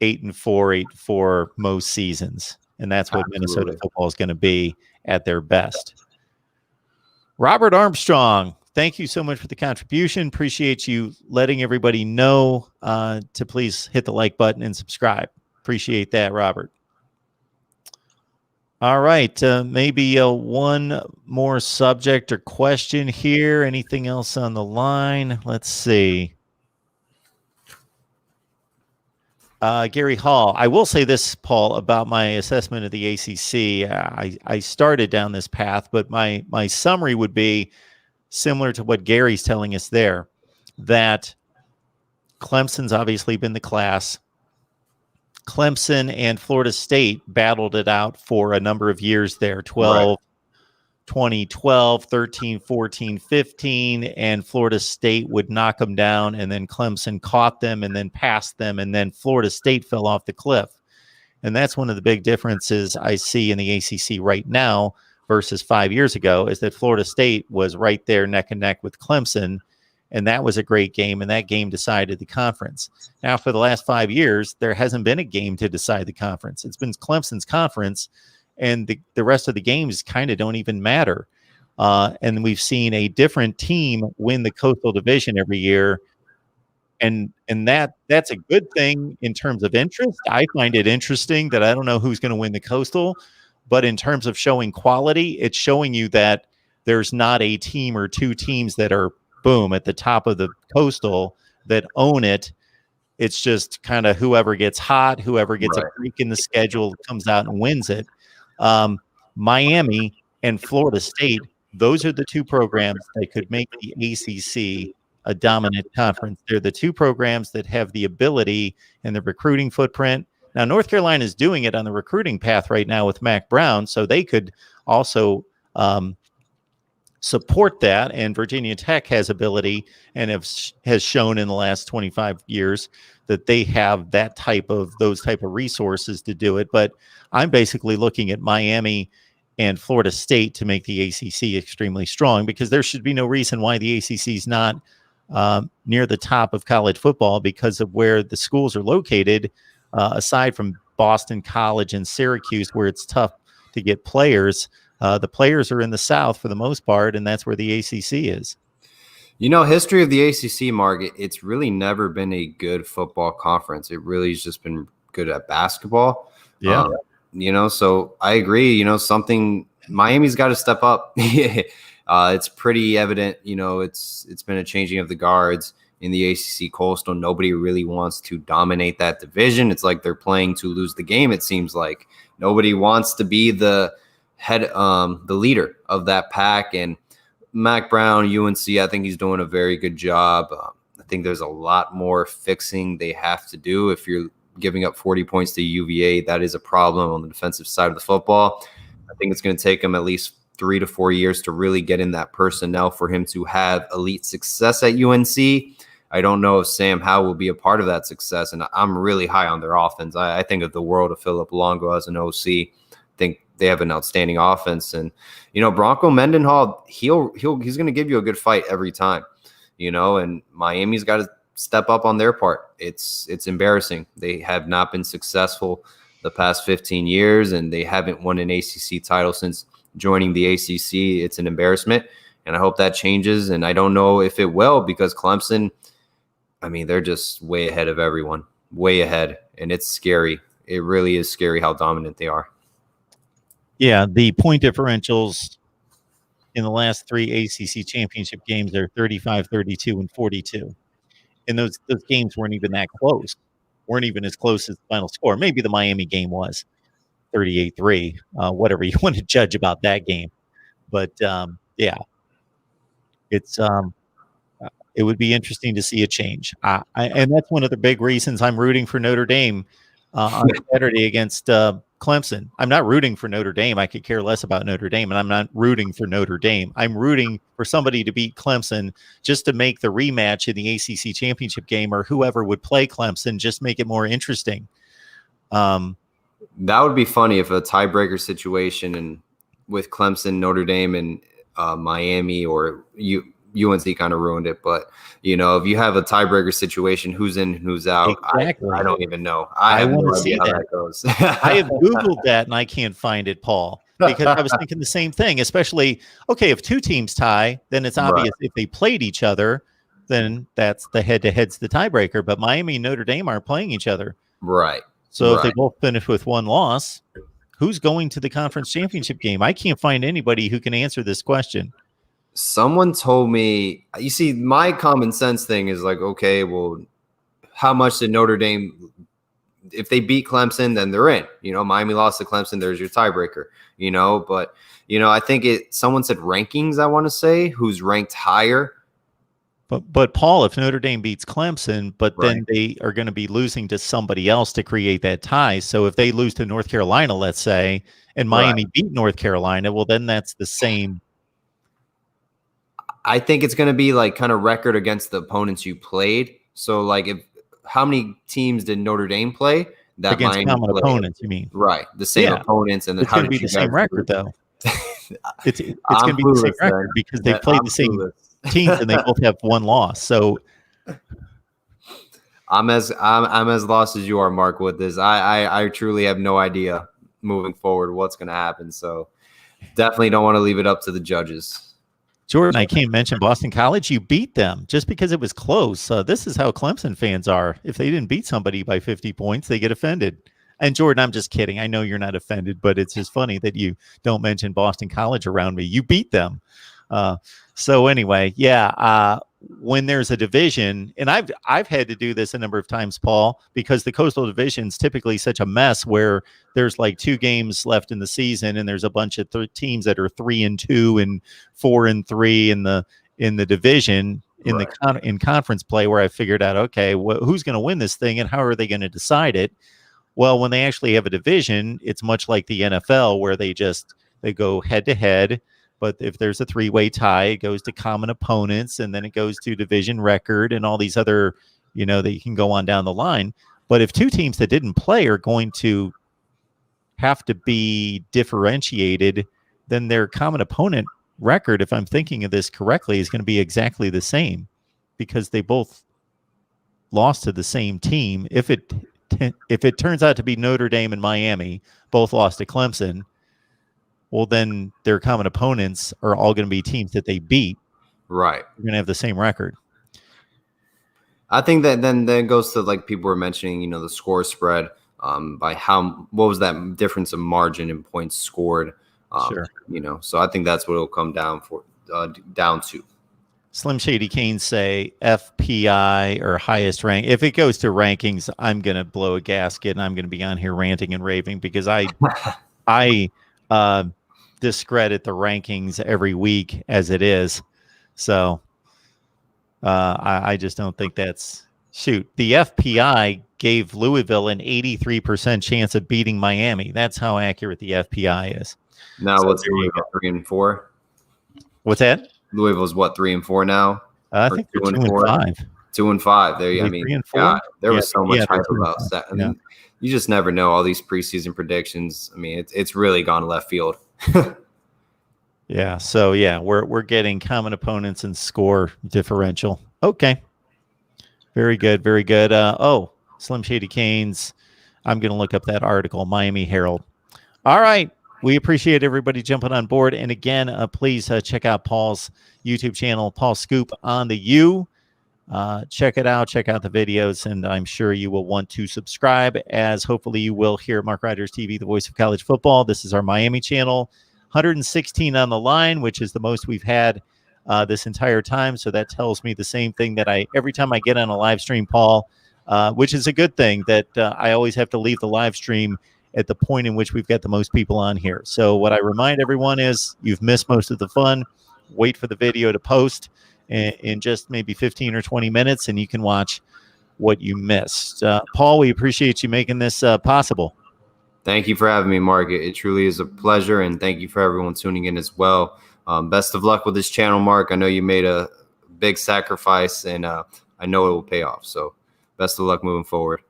8-4, 8-4 most seasons. And that's what Minnesota football is going to be at their best. Robert Armstrong, thank you so much for the contribution. Appreciate you letting everybody know to please hit the like button and subscribe. Appreciate that, Robert. All right. Maybe one more subject or question here. Anything else on the line? Let's see. Gary Hall, I will say this, Paul, about my assessment of the ACC. I started down this path, but my summary would be similar to what Gary's telling us there, that Clemson's obviously been the class. Clemson and Florida State battled it out for a number of years there, 2012, 13, 14, 15, and Florida State would knock them down, and then Clemson caught them and then passed them, and then Florida State fell off the cliff. And that's one of the big differences I see in the ACC right now versus 5 years ago, is that Florida State was right there neck and neck with Clemson, and that was a great game, and that game decided the conference. Now, for the last 5 years, there hasn't been a game to decide the conference. It's been Clemson's conference, and the rest of the games kind of don't even matter. And we've seen a different team win the Coastal Division every year, and that's a good thing in terms of interest. I find it interesting that I don't know who's going to win the Coastal, but in terms of showing quality, it's showing you that there's not a team or two teams that are, boom, at the top of the Coastal that own it. It's just kind of whoever gets hot, whoever gets a break in the schedule comes out and wins it. Miami and Florida State, those are the two programs that could make the ACC a dominant conference. They're the two programs that have the ability and the recruiting footprint. Now, North Carolina is doing it on the recruiting path right now with Mac Brown, so they could also support that. And Virginia Tech has ability and has shown in the last 25 years that they have those type of resources to do it. But I'm basically looking at Miami and Florida State to make the ACC extremely strong, because there should be no reason why the ACC is not near the top of college football because of where the schools are located, aside from Boston College and Syracuse, where it's tough to get players. The players are in the South for the most part, and that's where the ACC is. History of the ACC, Mark, it's really never been a good football conference. It really has just been good at basketball. Yeah. So I agree, something Miami's got to step up. It's pretty evident, it's been a changing of the guards in the ACC Coastal. Nobody really wants to dominate that division. It's like they're playing to lose the game. It seems like nobody wants to be the leader of that pack. And Mac Brown, UNC, I think he's doing a very good job. I think there's a lot more fixing they have to do. If you're giving up 40 points to UVA, that is a problem on the defensive side of the football. I think it's going to take him at least 3 to 4 years to really get in that personnel for him to have elite success at UNC. I don't know if Sam Howell will be a part of that success, and I'm really high on their offense. I think of the world of Philip Longo as an OC. I think they have an outstanding offense, and Bronco Mendenhall, he's going to give you a good fight every time, and Miami's got to step up on their part. It's embarrassing. They have not been successful the past 15 years, and they haven't won an ACC title since joining the ACC. It's an embarrassment, and I hope that changes, and I don't know if it will, because Clemson, they're just way ahead of everyone, way ahead, and it's scary. It really is scary how dominant they are. Yeah, the point differentials in the last 3 ACC championship games are 35, 32, and 42. And those games weren't even that close, weren't even as close as the final score. Maybe the Miami game was 38-3, whatever you want to judge about that game. But, yeah, it would be interesting to see a change. And that's one of the big reasons I'm rooting for Notre Dame on Saturday against Clemson. I'm not rooting for Notre Dame. I could care less about Notre Dame, and I'm not rooting for Notre Dame. I'm rooting for somebody to beat Clemson just to make the rematch in the ACC championship game, or whoever would play Clemson, just make it more interesting. That would be funny if a tiebreaker situation and with Clemson, Notre Dame, and Miami, or UNC kind of ruined it. But, if you have a tiebreaker situation, who's in, who's out, exactly. I don't even know. I want to see how that goes. I have Googled that and I can't find it, Paul, because I was thinking the same thing, especially, okay, if 2 teams tie, then it's obvious. Right. If they played each other, then that's the head-to-head's the tiebreaker. But Miami and Notre Dame aren't playing each other. Right. So if they both finish with 1 loss, who's going to the conference championship game? I can't find anybody who can answer this question. Someone told me, you see, my common sense thing is like, okay, well, how much did Notre Dame, if they beat Clemson, then they're in. Miami lost to Clemson, there's your tiebreaker, but, I think someone said rankings, I want to say, who's ranked higher. But Paul, if Notre Dame beats Clemson, but then they are going to be losing to somebody else to create that tie. So if they lose to North Carolina, let's say, and Miami beat North Carolina, well, then that's the same. I think it's going to be like kind of record against the opponents you played. So like, how many teams did Notre Dame play? That against Miami common played? Opponents, you mean? Right, the same opponents, and then it's going to be the same record, though. It's going to be the same record because they played the same teams and they both have 1 loss. So I'm as lost as you are, Mark, with this. I truly have no idea moving forward what's going to happen. So definitely don't want to leave it up to the judges. Jordan, I can't mention Boston College. You beat them just because it was close. This is how Clemson fans are. If they didn't beat somebody by 50 points, they get offended. And Jordan, I'm just kidding. I know you're not offended, but it's just funny that you don't mention Boston College around me. You beat them. So anyway, when there's a division, and I've had to do this a number of times, Paul, because the Coastal Division is typically such a mess where there's like 2 games left in the season, and there's a bunch of teams that are 3-2 and 4-3 in the division in conference play, where I figured out, okay, who's going to win this thing and how are they going to decide it? Well, when they actually have a division, it's much like the NFL, where they go head to head. But if there's a 3-way tie, it goes to common opponents, and then it goes to division record and all these other, they can go on down the line. But if 2 teams that didn't play are going to have to be differentiated, then their common opponent record, if I'm thinking of this correctly, is going to be exactly the same, because they both lost to the same team. If it turns out to be Notre Dame and Miami both lost to Clemson, well, then their common opponents are all going to be teams that they beat. Right. We're going to have the same record. I think that then goes to like people were mentioning, you know, the score spread by what was that difference of margin in points scored? Sure. You know, so I think that's what it'll come down to. Slim Shady Kane say FPI or highest rank. If it goes to rankings, I'm going to blow a gasket and I'm going to be on here ranting and raving because I discredit the rankings every week as it is. So I just don't think that's shoot. The FPI gave Louisville an 83% chance of beating Miami. That's how accurate the FPI is. Now so what's Louisville 3-4? What's that? Louisville's what 3-4 now? I think they're 2-5. 2-5. There, I mean, 3-4. God, there was so much hype about that. I mean, yeah. You just never know all these preseason predictions. I mean, it's really gone left field. Yeah. So yeah, we're getting common opponents and score differential. Okay. Very good. Very good. Slim Shady Canes. I'm going to look up that article, Miami Herald. All right. We appreciate everybody jumping on board. And again, please check out Paul's YouTube channel, Paul Scoop on the U. Check it out. Check out the videos. And I'm sure you will want to subscribe, as hopefully you will here at Mark Rogers TV, the voice of college football. This is our Miami channel. 116 on the line, which is the most we've had this entire time. So that tells me the same thing that every time I get on a live stream, Paul, which is a good thing, that I always have to leave the live stream at the point in which we've got the most people on here. So what I remind everyone is you've missed most of the fun. Wait for the video to post in just maybe 15 or 20 minutes, and you can watch what you missed. Paul, we appreciate you making this possible. Thank you for having me, Mark. It truly is a pleasure, and thank you for everyone tuning in as well. Best of luck with this channel, Mark. I know you made a big sacrifice, and I know it will pay off. So best of luck moving forward.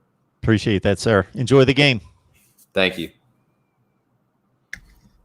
Appreciate that, sir. Enjoy the game. Thank you.